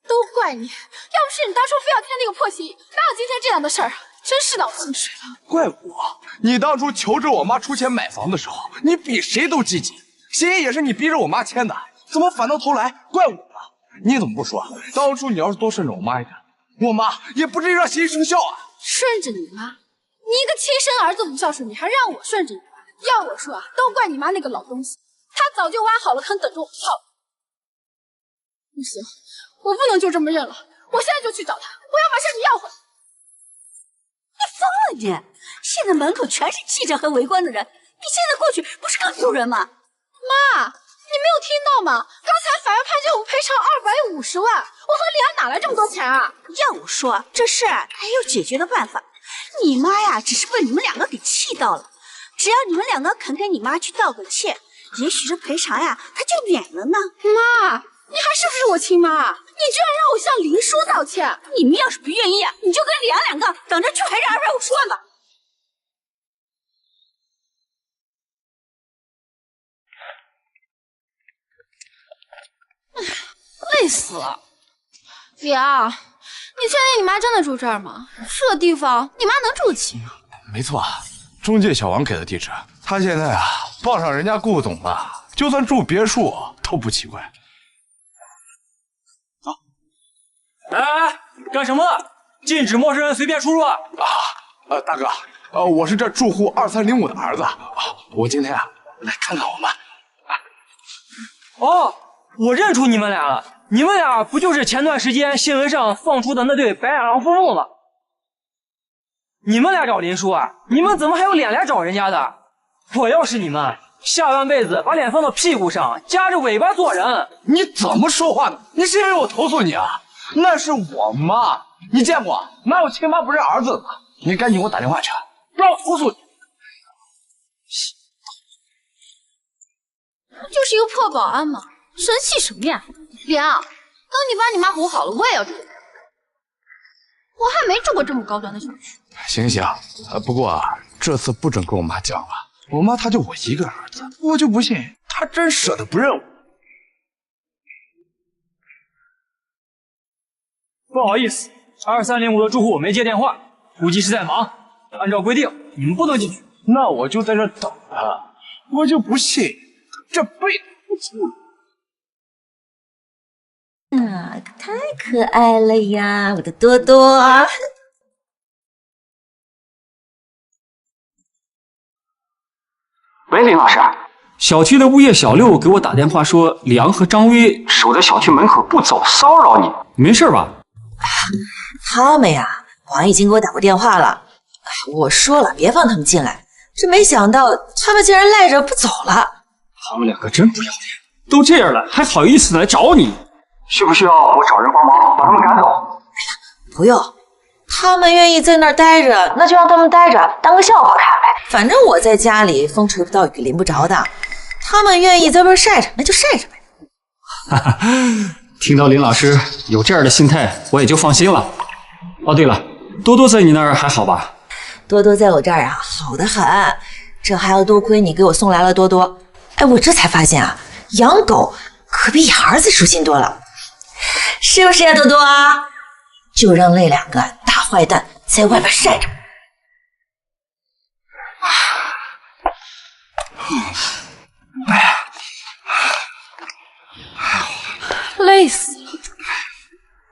都怪你，要不是你当初非要签那个破协议，哪有今天这样的事儿啊！真是脑进水了。怪我，你当初求着我妈出钱买房的时候，你比谁都积极，协议也是你逼着我妈签的，怎么反到头来怪我了？你怎么不说？当初你要是多顺着我妈一点，我妈也不至于让协议生效啊！顺着你妈？你一个亲生儿子不孝顺，你还让我顺着你妈？要我说啊，都怪你妈那个老东西，她早就挖好了坑等着我跳。不行。我不能就这么认了，我现在就去找他，我要把身体要回来。你疯了你！现在门口全是记者和围观的人，你现在过去不是更丢人吗？妈，你没有听到吗？刚才法院判决我赔偿250万，我和李安哪来这么多钱啊？要我说，这事儿还有解决的办法。你妈呀，只是被你们2个给气到了。只要你们2个肯给你妈去道个歉，也许这赔偿呀，她就免了呢。妈。你还是不是我亲妈？你居然让我向林叔道歉！你们要是不愿意啊，你就跟李阳2个等着去赔这250万吧。累死了！李阳，你确定你妈真的住这儿吗？这地方你妈能住得起吗？没错，中介小王给的地址。他现在啊，傍上人家顾总了，就算住别墅都不奇怪。哎，干什么？禁止陌生人随便出入啊！大哥，我是这住户2305的儿子，我今天啊来看看我妈。哦，我认出你们俩了，你们俩不就是前段时间新闻上放出的那对白眼狼夫妇吗？你们俩找林叔啊？你们怎么还有脸来找人家的？我要是你们，下半辈子把脸放到屁股上，夹着尾巴做人。你怎么说话呢？你是因为我投诉你啊？那是我妈，你见过哪有亲妈不认儿子的？你赶紧给我打电话去，不然我投诉你。就是一个破保安嘛，生气什么呀？梁，等你把你妈哄好了，我也要住。我还没住过这么高端的小区。行行，不过啊，这次不准跟我妈讲了。我妈她就我一个儿子，我就不信她真舍得不认我。不好意思，2305的住户没接电话，估计是在忙。按照规定，你们不能进去。那我就在这等他，我就不信这辈子不出来。太可爱了呀，我的多多。喂，林老师，小区的物业小六给我打电话说，李昂和张威守在小区门口不走，骚扰你，没事吧？他们呀，王已经给我打过电话了。我说了别放他们进来，这没想到他们竟然赖着不走了。他们两个真不要脸，都这样了还好意思来找你？需不需要我找人帮忙把他们赶走？不用，他们愿意在那儿待着，那就让他们待着，当个笑话看呗。反正我在家里风吹不到雨淋不着的，他们愿意在外面晒着，那就晒着呗。哈哈，听到林老师有这样的心态，我也就放心了。哦，对了，多多在你那儿还好吧？多多在我这儿啊，好得很。这还要多亏你给我送来了多多。哎，我这才发现啊，养狗可比养儿子舒心多了，是不是呀，多多？就让那两个大坏蛋在外边晒着。累死了！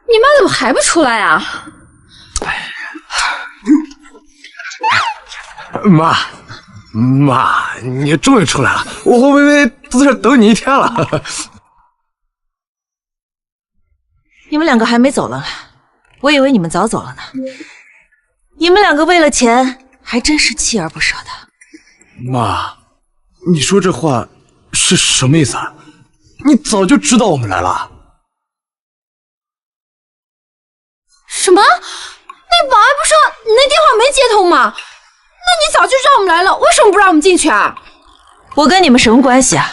你妈怎么还不出来啊？妈，你终于出来了！我和微微都在这等你一天了。你们两个还没走了，我以为你们早走了呢。你们两个为了钱，还真是锲而不舍的。妈，你说这话是什么意思啊？你早就知道我们来了？什么？那保安不说你那电话没接通吗？那你早就知道我们来了，为什么不让我们进去啊？我跟你们什么关系啊？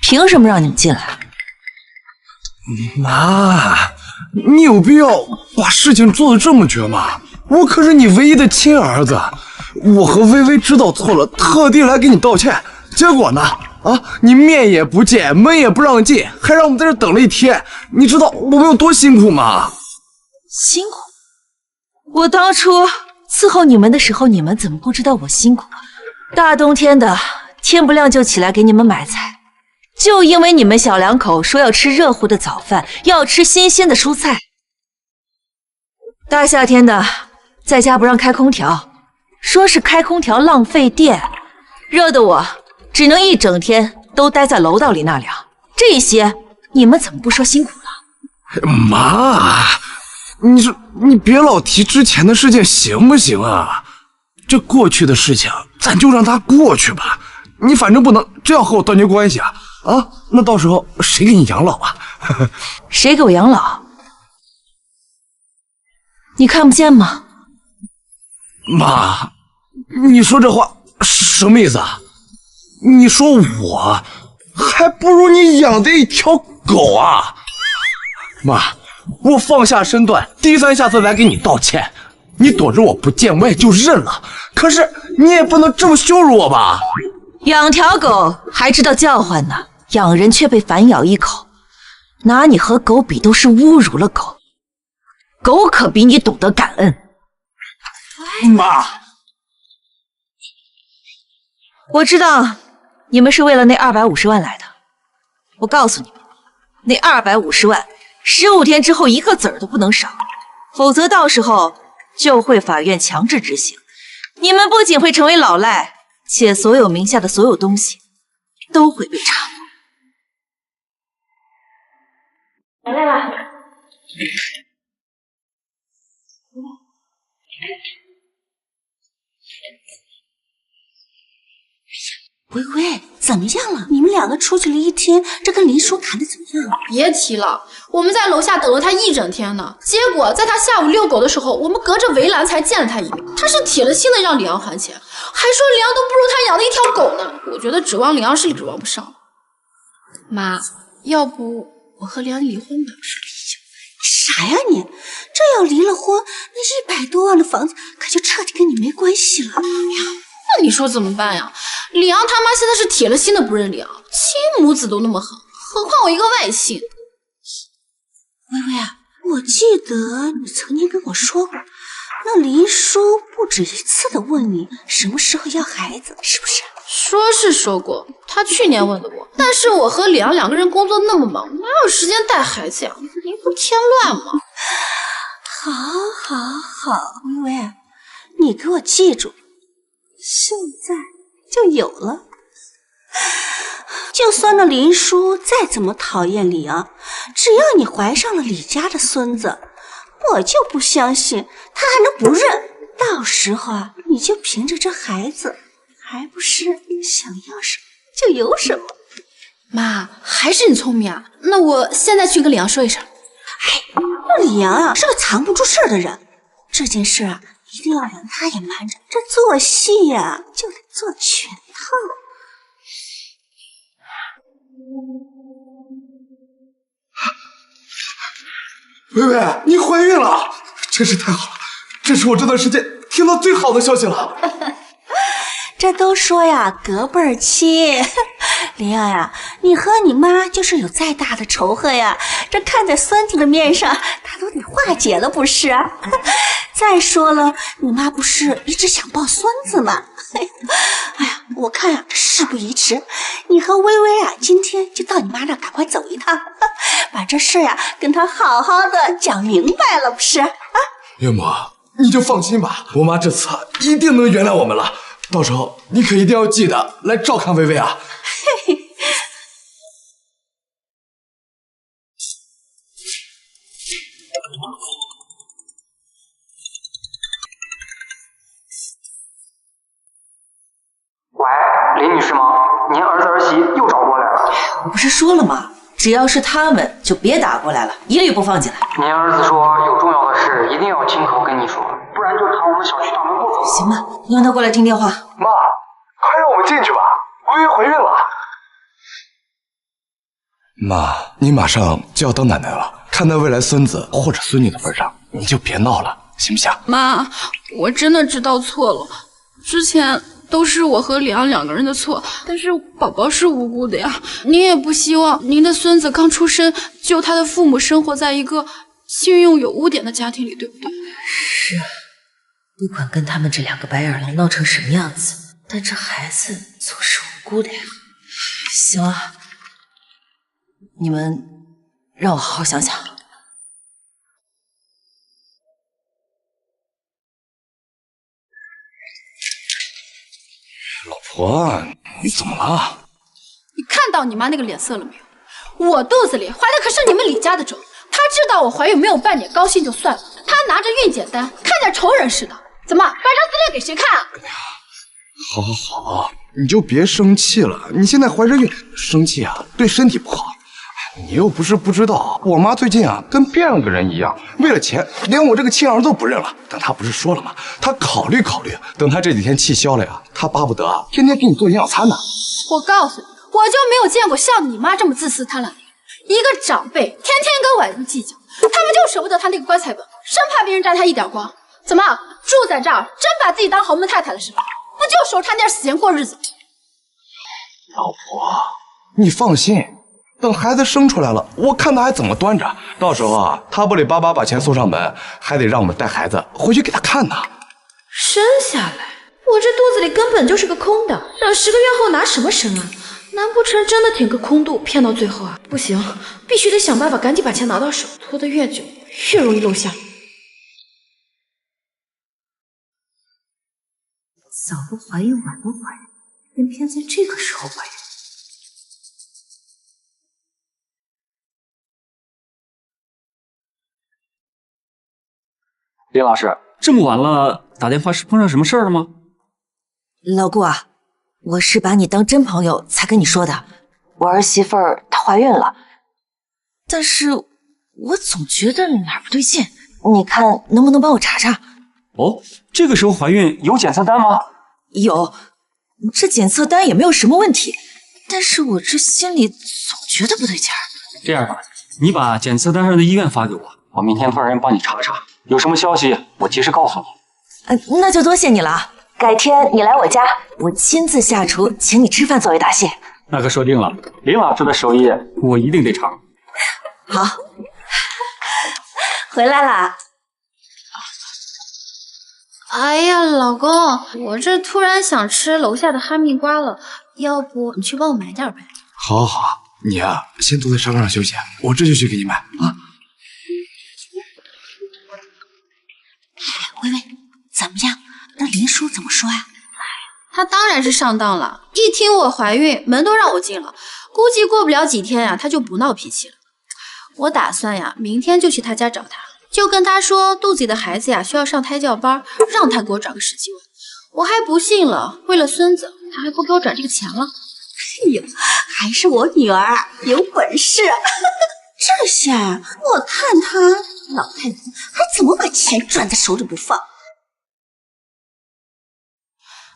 凭什么让你们进来？妈，你有必要把事情做得这么绝吗？我可是你唯一的亲儿子，我和微微知道错了，特地来给你道歉。结果呢？你面也不见，门也不让进，还让我们在这等了一天。你知道我们有多辛苦吗？辛苦？我当初伺候你们的时候，你们怎么不知道我辛苦？大冬天的，天不亮就起来给你们买菜，就因为你们小两口说要吃热乎的早饭，要吃新鲜的蔬菜。大夏天的，在家不让开空调，说是开空调浪费电，热的我只能一整天都待在楼道里纳凉。这些你们怎么不说辛苦了？妈，你别老提之前的事情行不行啊？这过去的事情咱就让它过去吧。你反正不能这样和我断绝关系啊！那到时候谁给你养老啊？谁给我养老？你看不见吗？妈，你说这话什么意思啊？你说我还不如你养的一条狗啊！妈，我放下身段，低三下四来给你道歉，你躲着我不见，我也就认了。可是你也不能这么羞辱我吧？养条狗还知道叫唤呢，养人却被反咬一口，拿你和狗比都是侮辱了狗。狗可比你懂得感恩。妈，我知道你们是为了那250万来的。我告诉你们，那250万15天之后一个子儿都不能少，否则到时候就会法院强制执行。你们不仅会成为老赖，且所有名下的所有东西都会被查获。来了。微微，怎么样了？你们两个出去了一天，这跟林叔谈的怎么样？别提了，我们在楼下等了他一整天呢。结果在他下午遛狗的时候，我们隔着围栏才见了他一面。他是铁了心的让李昂还钱，还说李昂都不如他养的一条狗呢。我觉得指望李昂是指望不上。妈，要不我和李昂离婚吧？啥呀你？这要离了婚，那100多万的房子可就彻底跟你没关系了。那你说怎么办呀？李昂他妈现在是铁了心的不认李昂，亲母子都那么狠，何况我一个外姓。微微啊，我记得你曾经跟我说过，那林叔不止一次的问你什么时候要孩子，是不是？说是说过，他去年问的我，但是我和李昂两个人工作那么忙，哪有时间带孩子呀？你不添乱吗？好，好，好，微微，你给我记住，现在就有了。就算那林叔再怎么讨厌李昂，只要你怀上了李家的孙子，我就不相信他还能不认。到时候啊，你就凭着这孩子，还不是想要什么就有什么？妈，还是你聪明啊！那我现在去跟李阳说一声。那李阳啊是个藏不住事儿的人，这件事啊一定要让他也瞒着。这做戏呀，就得做全套。薇薇，你怀孕了，真是太好了！这是我这段时间听到最好的消息了。这都说呀，隔辈儿亲。林阳呀，你和你妈就是有再大的仇恨呀，这看在孙子的面上，他都得化解了，不是？再说了，你妈不是一直想抱孙子吗？哎呀，我看呀，事不宜迟，你和薇薇啊，今天就到你妈那赶快走一趟，把这事呀跟她好好的讲明白了，不是？啊，岳母，你就放心吧，我妈这次一定能原谅我们了。到时候你可一定要记得来照看薇薇啊！嘿嘿。喂，林女士吗？您儿子儿媳又找过来了。我不是说了吗？只要是他们，就别打过来了，一律不放进来。您儿子说有重要的事一定要亲口跟你说，不然就砍我们小区大门不走。行吧，你让他过来听电话。妈，快让我们进去吧，薇薇怀孕了。妈，你马上就要当奶奶了，看在未来孙子或者孙女的份上，你就别闹了，行不行？妈，我真的知道错了，之前都是我和李阳两个人的错，但是宝宝是无辜的呀。您也不希望您的孙子刚出生就他的父母生活在一个信用有污点的家庭里，对不对？是啊，不管跟他们这两个白眼狼闹成什么样子，但这孩子总是无辜的呀。行啊，你们让我好好想想。老婆，你怎么了？你看到你妈那个脸色了没有？我肚子里怀的可是你们李家的种，她知道我怀孕没有半点高兴就算了，她拿着孕检单看见仇人似的。怎么，把这资料给谁看啊？好好好，你就别生气了。你现在怀着孕，生气啊对身体不好。你又不是不知道，我妈最近啊跟变了个人一样，为了钱连我这个亲儿子都不认了。但她不是说了吗？她考虑考虑，等她这几天气消了呀，她巴不得啊天天给你做营养餐呢。我告诉你，我就没有见过像你妈这么自私贪婪的人。一个长辈天天跟外人计较，他们就舍不得他那个棺材本，生怕别人沾他一点光。怎么住在这儿，真把自己当豪门太太了是吧？不就手掺点死钱过日子？老婆，你放心。等孩子生出来了，我看他还怎么端着。到时候啊，他不得巴巴把钱送上门，还得让我们带孩子回去给他看呢。生下来，我这肚子里根本就是个空的，等10个月后拿什么生啊？难不成真的挺个空肚骗到最后啊？不行，必须得想办法赶紧把钱拿到手，拖得越久越容易露馅。早不怀孕，晚不怀孕，偏偏在这个时候怀孕。林老师，这么晚了打电话是碰上什么事儿了吗？老顾啊，我是把你当真朋友才跟你说的。我儿媳妇儿她怀孕了，但是我总觉得哪儿不对劲，你看能不能帮我查查？哦，这个时候怀孕有检测单吗？有，这检测单也没有什么问题，但是我这心里总觉得不对劲儿。这样吧，你把检测单上的医院发给我，我明天派人帮你查查，有什么消息我及时告诉你。那就多谢你了。改天你来我家，我亲自下厨请你吃饭作为答谢。那可说定了，林老师的手艺我一定得尝。好，回来啦。哎呀，老公，我这突然想吃楼下的哈密瓜了，要不你去帮我买点呗？好，好，你啊，先坐在沙发上休息，我这就去给你买啊。薇薇，怎么样？那林叔怎么说呀？他当然是上当了，一听我怀孕，门都让我进了，估计过不了几天呀，他就不闹脾气了。我打算呀，明天就去他家找他，就跟他说肚子里的孩子呀需要上胎教班，让他给我转个10几万。我还不信了，为了孙子，他还不给我转这个钱了。哎呦，还是我女儿有本事。这下我看她老太婆还怎么把钱攥在手里不放。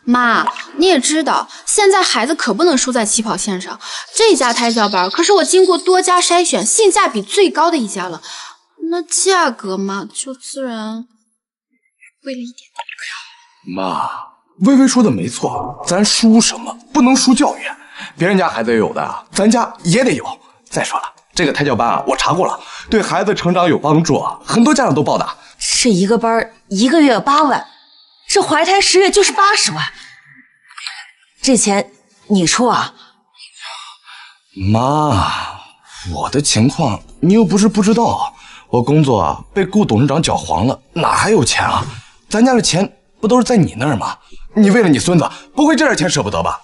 妈，你也知道，现在孩子可不能输在起跑线上。这家胎教班可是我经过多家筛选，性价比最高的一家了。那价格嘛，就自然贵了一点。妈，微微说的没错，咱输什么不能输教育，别人家孩子也有的啊，咱家也得有。再说了，这个胎教班啊，我查过了，对孩子成长有帮助，很多家长都报的。这一个班1个月8万，这怀胎10月就是80万，这钱你出啊？妈，我的情况你又不是不知道，我工作啊被顾董事长搅黄了，哪还有钱啊？咱家的钱不都是在你那儿吗？你为了你孙子，不会这点钱舍不得吧？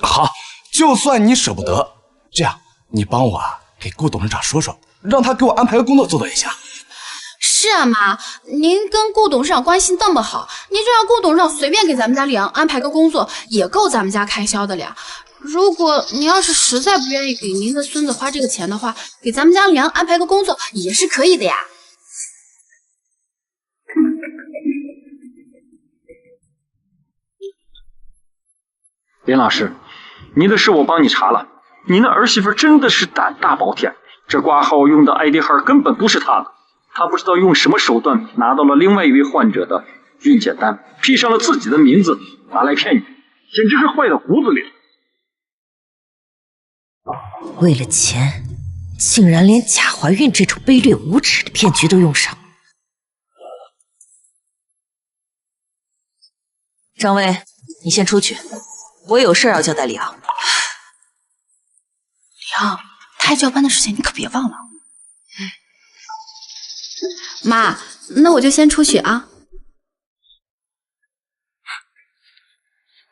好，就算你舍不得，这样你帮我啊给顾董事长说说，让他给我安排个工作做做也行。是啊，妈，您跟顾董事长关系那么好，您就让顾董事长随便给咱们家李阳安排个工作，也够咱们家开销的了。如果您要是实在不愿意给您的孙子花这个钱的话，给咱们家李阳安排个工作也是可以的呀。林老师，您的事我帮你查了，你那儿媳妇真的是胆大包天，这挂号用的 ID 号根本不是她的，她不知道用什么手段拿到了另外一位患者的孕检单，P上了自己的名字，拿来骗你，简直是坏到骨子里了。为了钱，竟然连假怀孕这种卑劣无耻的骗局都用上。张薇，你先出去，我有事要交代李昂。李昂，胎教班的事情你可别忘了。妈，那我就先出去啊。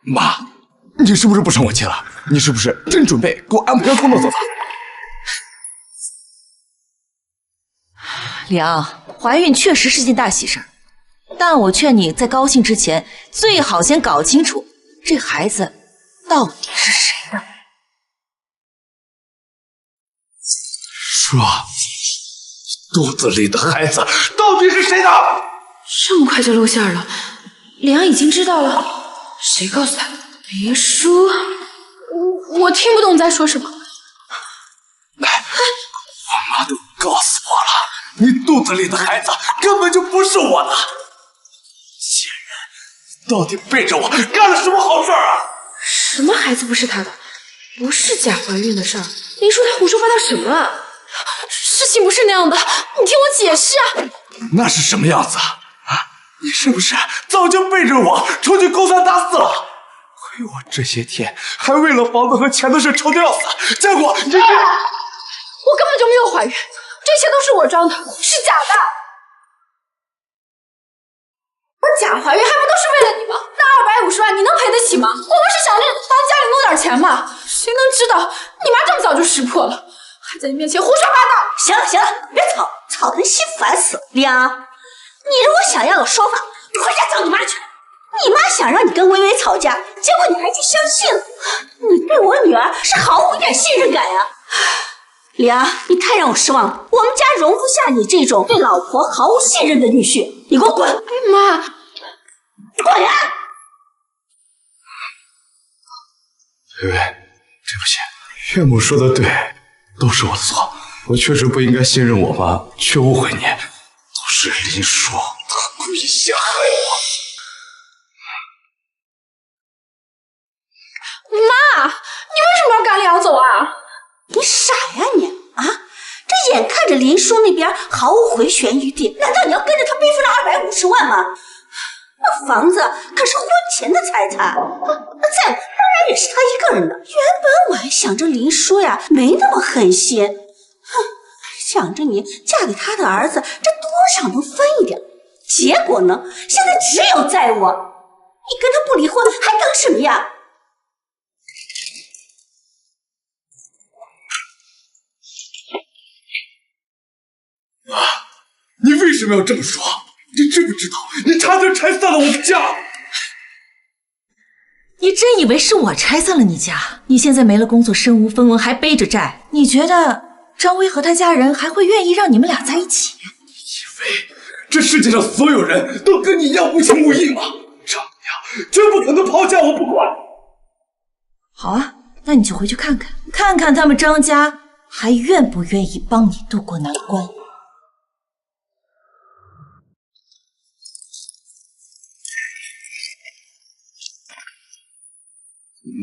妈，你是不是不生我气了？你是不是真准备给我安排个工作做法？李昂，怀孕确实是件大喜事，但我劝你在高兴之前，最好先搞清楚这孩子到底是谁的。说，肚子里的孩子到底是谁的？这么快就露馅了，李阳已经知道了，谁告诉他的？林叔，我听不懂你在说什么。我妈都告诉我了，你肚子里的孩子根本就不是我的。贱人，到底背着我干了什么好事啊？什么孩子不是他的？不是假怀孕的事儿。林叔他胡说八道什么啊？事情不是那样的，你听我解释啊。那是什么样子啊？你是不是早就背着我出去勾三搭四了？亏我这些天还为了房子和钱的事愁得要死，结果你这……我根本就没有怀孕，这些都是我装的，是假的。我假怀孕还不都是为了你吗？那250万你能赔得起吗？我不是想着帮家里弄点钱吗？谁能知道你妈这么早就识破了，还在你面前胡说八道。行了行了，别吵，吵得心烦死了。李阳，你如果想要个说法，你回家找你妈去。你妈想让你跟薇薇吵架，结果你还去相信了，你对我女儿是毫无一点信任感呀！李阳，你太让我失望了，我们家容不下你这种对老婆毫无信任的女婿，你给我滚！妈，滚啊！薇薇，对不起，岳母说的对，都是我的错，我确实不应该信任我妈，却误会你，都是林叔，他故意陷害我。妈，你为什么要赶李阳走啊？你傻呀你啊！这眼看着林叔那边毫无回旋余地，难道你要跟着他背负了250万吗？那房子可是婚前的财产，再当然也是他一个人的。原本我还想着林叔呀没那么狠心，想着你嫁给他的儿子，这多少能分一点。结果呢，现在只有在我，你跟他不离婚还等什么呀？你为为什么要这么说？你知不知道，你差点拆散了我们家？你真以为是我拆散了你家？你现在没了工作，身无分文，还背着债，你觉得张威和他家人还会愿意让你们俩在一起？你以为这世界上所有人都跟你一样无情无义吗？丈母娘绝不可能抛下我不管。好啊，那你就回去看看，看看他们张家还愿不愿意帮你渡过难关。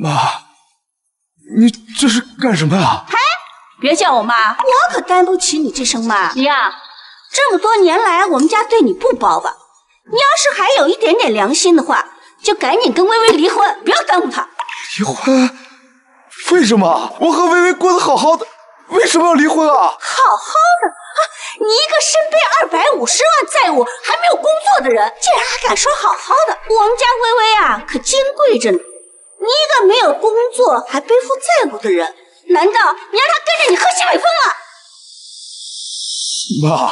妈，你这是干什么呀？嘿，别叫我妈，我可担不起你这声妈。你呀，这么多年来我们家对你不薄吧？你要是还有一点点良心的话，就赶紧跟薇薇离婚，不要耽误她。离婚？为什么？我和薇薇过得好好的，为什么要离婚啊？好好的啊！你一个身背250万债务还没有工作的人，竟然还敢说好好的？我们家薇薇啊，可金贵着呢。你一个没有工作还背负债务的人，难道你让他跟着你喝西北风啊？妈，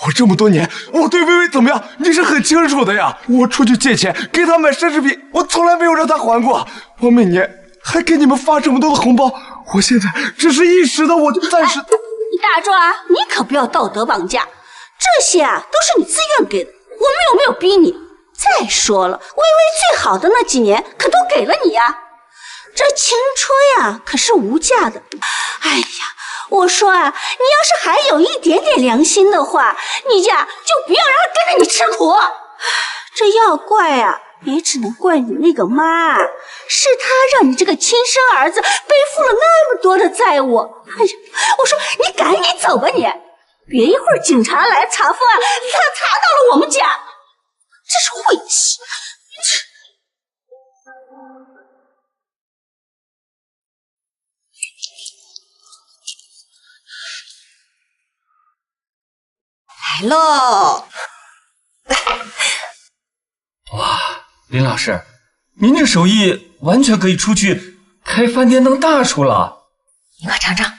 我这么多年，我对薇薇怎么样，你是很清楚的呀。我出去借钱给她买奢侈品，我从来没有让她还过。我每年还给你们发这么多的红包，我现在只是一时的，我就暂时。你大壮，你可不要道德绑架，这些啊都是你自愿给的，我们有没有逼你？再说了，薇薇最好的那几年可都给了你呀，这青春呀可是无价的。哎呀，我说啊，你要是还有一点点良心的话，你呀就不要让他跟着你吃苦。这要怪啊，也只能怪你那个妈，是她让你这个亲生儿子背负了那么多的债务。哎呀，我说你赶紧走吧你，别一会儿警察来查封啊，查到了我们家。这是晦气！来喽！哇，林老师，您这手艺完全可以出去开饭店当大厨了。你快尝尝。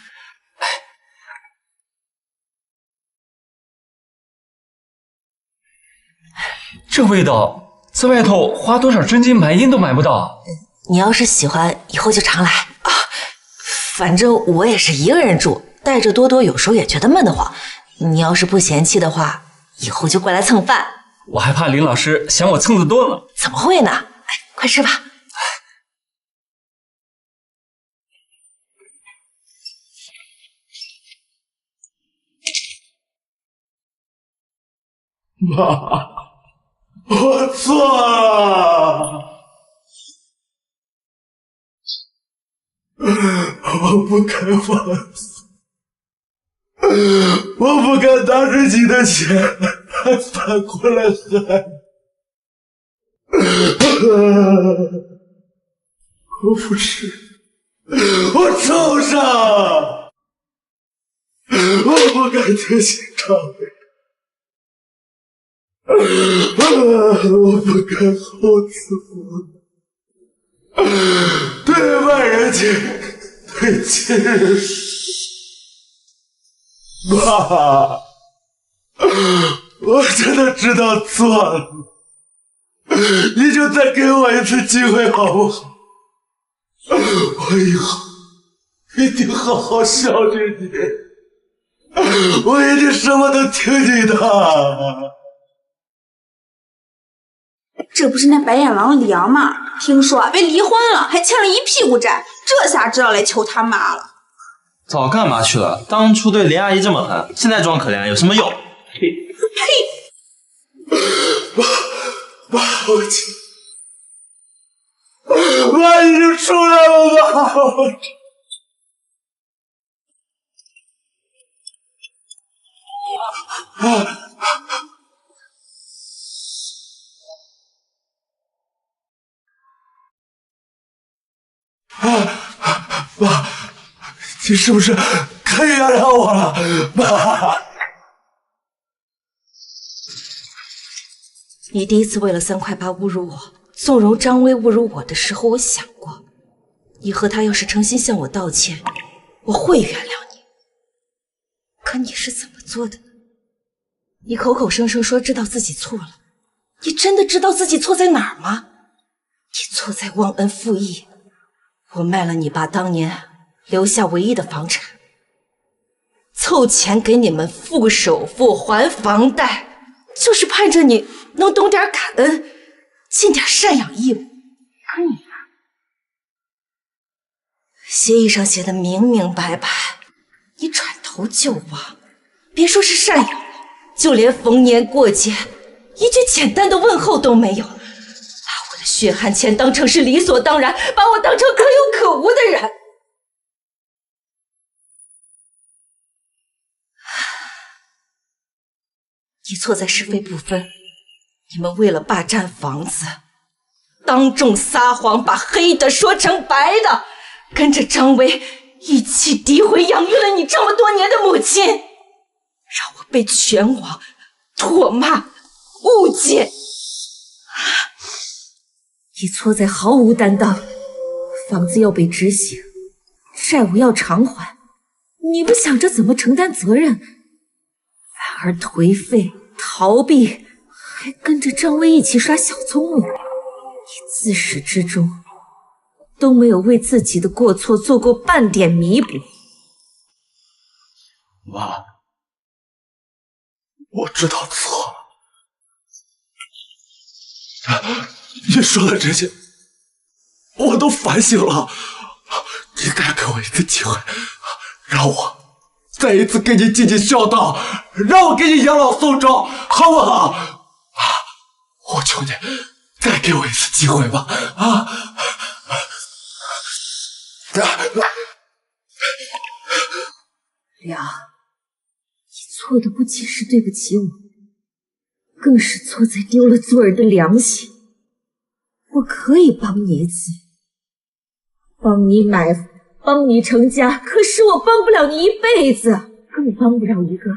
这味道，在外头花多少真金白银都买不到。你要是喜欢，以后就常来啊。反正我也是一个人住，带着多多有时候也觉得闷得慌。你要是不嫌弃的话，以后就过来蹭饭。我还怕林老师嫌我蹭得多呢。怎么会呢？哎，快吃吧。妈，我错了，我不该放肆，我不该拿着你的钱还反过来害我不是，我畜生，我不该对心肠为。我不该厚此薄彼，对外人情，对亲人妈，我真的知道错了，你就再给我一次机会好不好？我以后一定好好孝敬你，我一定什么都听你的。这不是那白眼狼李阳吗？听说被离婚了，还欠了一屁股债，这下知道来求他妈了。早干嘛去了？当初对林阿姨这么狠，现在装可怜有什么用？呸！妈，我去，妈已经出来了吗？妈，你是不是可以原谅我了？妈，你第一次为了3块8侮辱我，纵容张威侮辱我的时候，我想过，你和他要是诚心向我道歉，我会原谅你。可你是怎么做的呢？你口口声声说知道自己错了，你真的知道自己错在哪儿吗？你错在忘恩负义。我卖了你爸当年留下唯一的房产，凑钱给你们付首付还房贷，就是盼着你能懂点感恩，尽点赡养义务。可你呢？协议上写的明明白白，你转头就忘。别说是赡养，就连逢年过节一句简单的问候都没有，把我的血汗钱当成是理所当然，把我当成可有可无的人。你错在是非不分，你们为了霸占房子，当众撒谎，把黑的说成白的，跟着张薇一起诋毁养育了你这么多年的母亲，让我被全网唾骂误解。你错在毫无担当，房子要被执行，债务要偿还，你不想着怎么承担责任，反而颓废逃避，还跟着张薇一起耍小聪明。你自始至终都没有为自己的过错做过半点弥补。妈，我知道错了。你说的这些，我都反省了。你再给我一次机会，让我再一次给你尽尽孝道，让我给你养老送终，好不好？我求你，再给我一次机会吧！梁，你错的不仅是对不起我，更是错在丢了做人的良心。我可以帮你一次，帮你买房，帮你成家，可是我帮不了你一辈子，更帮不了一个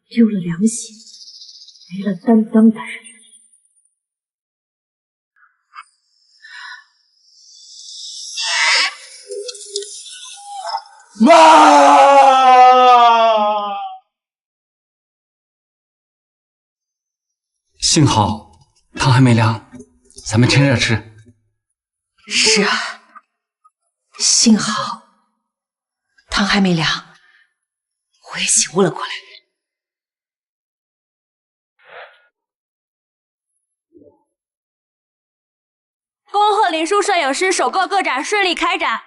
丢了良心、没了担当的人。妈！幸好汤还没凉，咱们趁热吃。是啊，幸好汤还没凉，我也醒悟了过来。恭贺林叔摄影师首个个展顺利开展，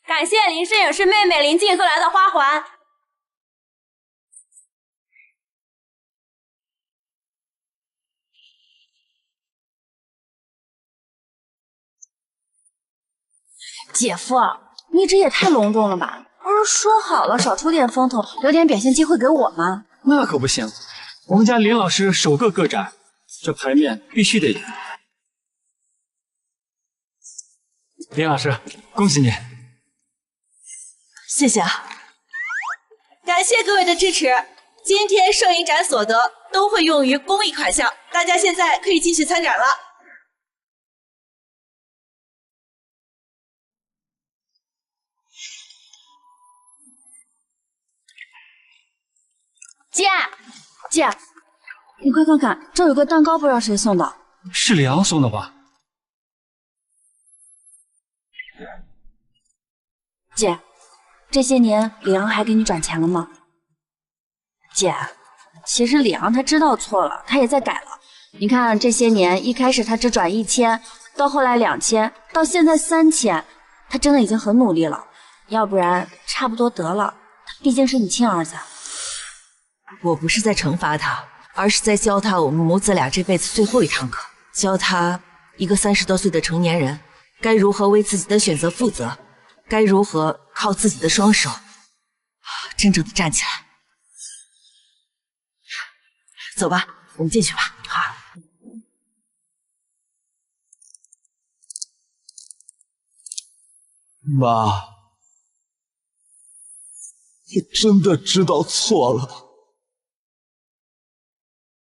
感谢林摄影师妹妹林静送来的花环。姐夫，你这也太隆重了吧？不是说好了少出点风头，留点表现机会给我吗？那可不行，我们家林老师首个个展，这牌面必须得赢。林老师，恭喜你！谢谢啊，感谢各位的支持。今天摄影展所得都会用于公益款项，大家现在可以继续参展了。姐，你快看看，这有个蛋糕，不知道谁送的。是李昂送的吧？姐，这些年李昂还给你转钱了吗？姐，其实李昂他知道错了，他也在改了。你看这些年，一开始他只转1000，到后来2000，到现在3000，他真的已经很努力了。要不然差不多得了，他毕竟是你亲儿子。我不是在惩罚他，而是在教他我们母子俩这辈子最后一堂课，教他一个30多岁的成年人该如何为自己的选择负责，该如何靠自己的双手真正的站起来。走吧，我们进去吧。好。妈，我真的知道错了。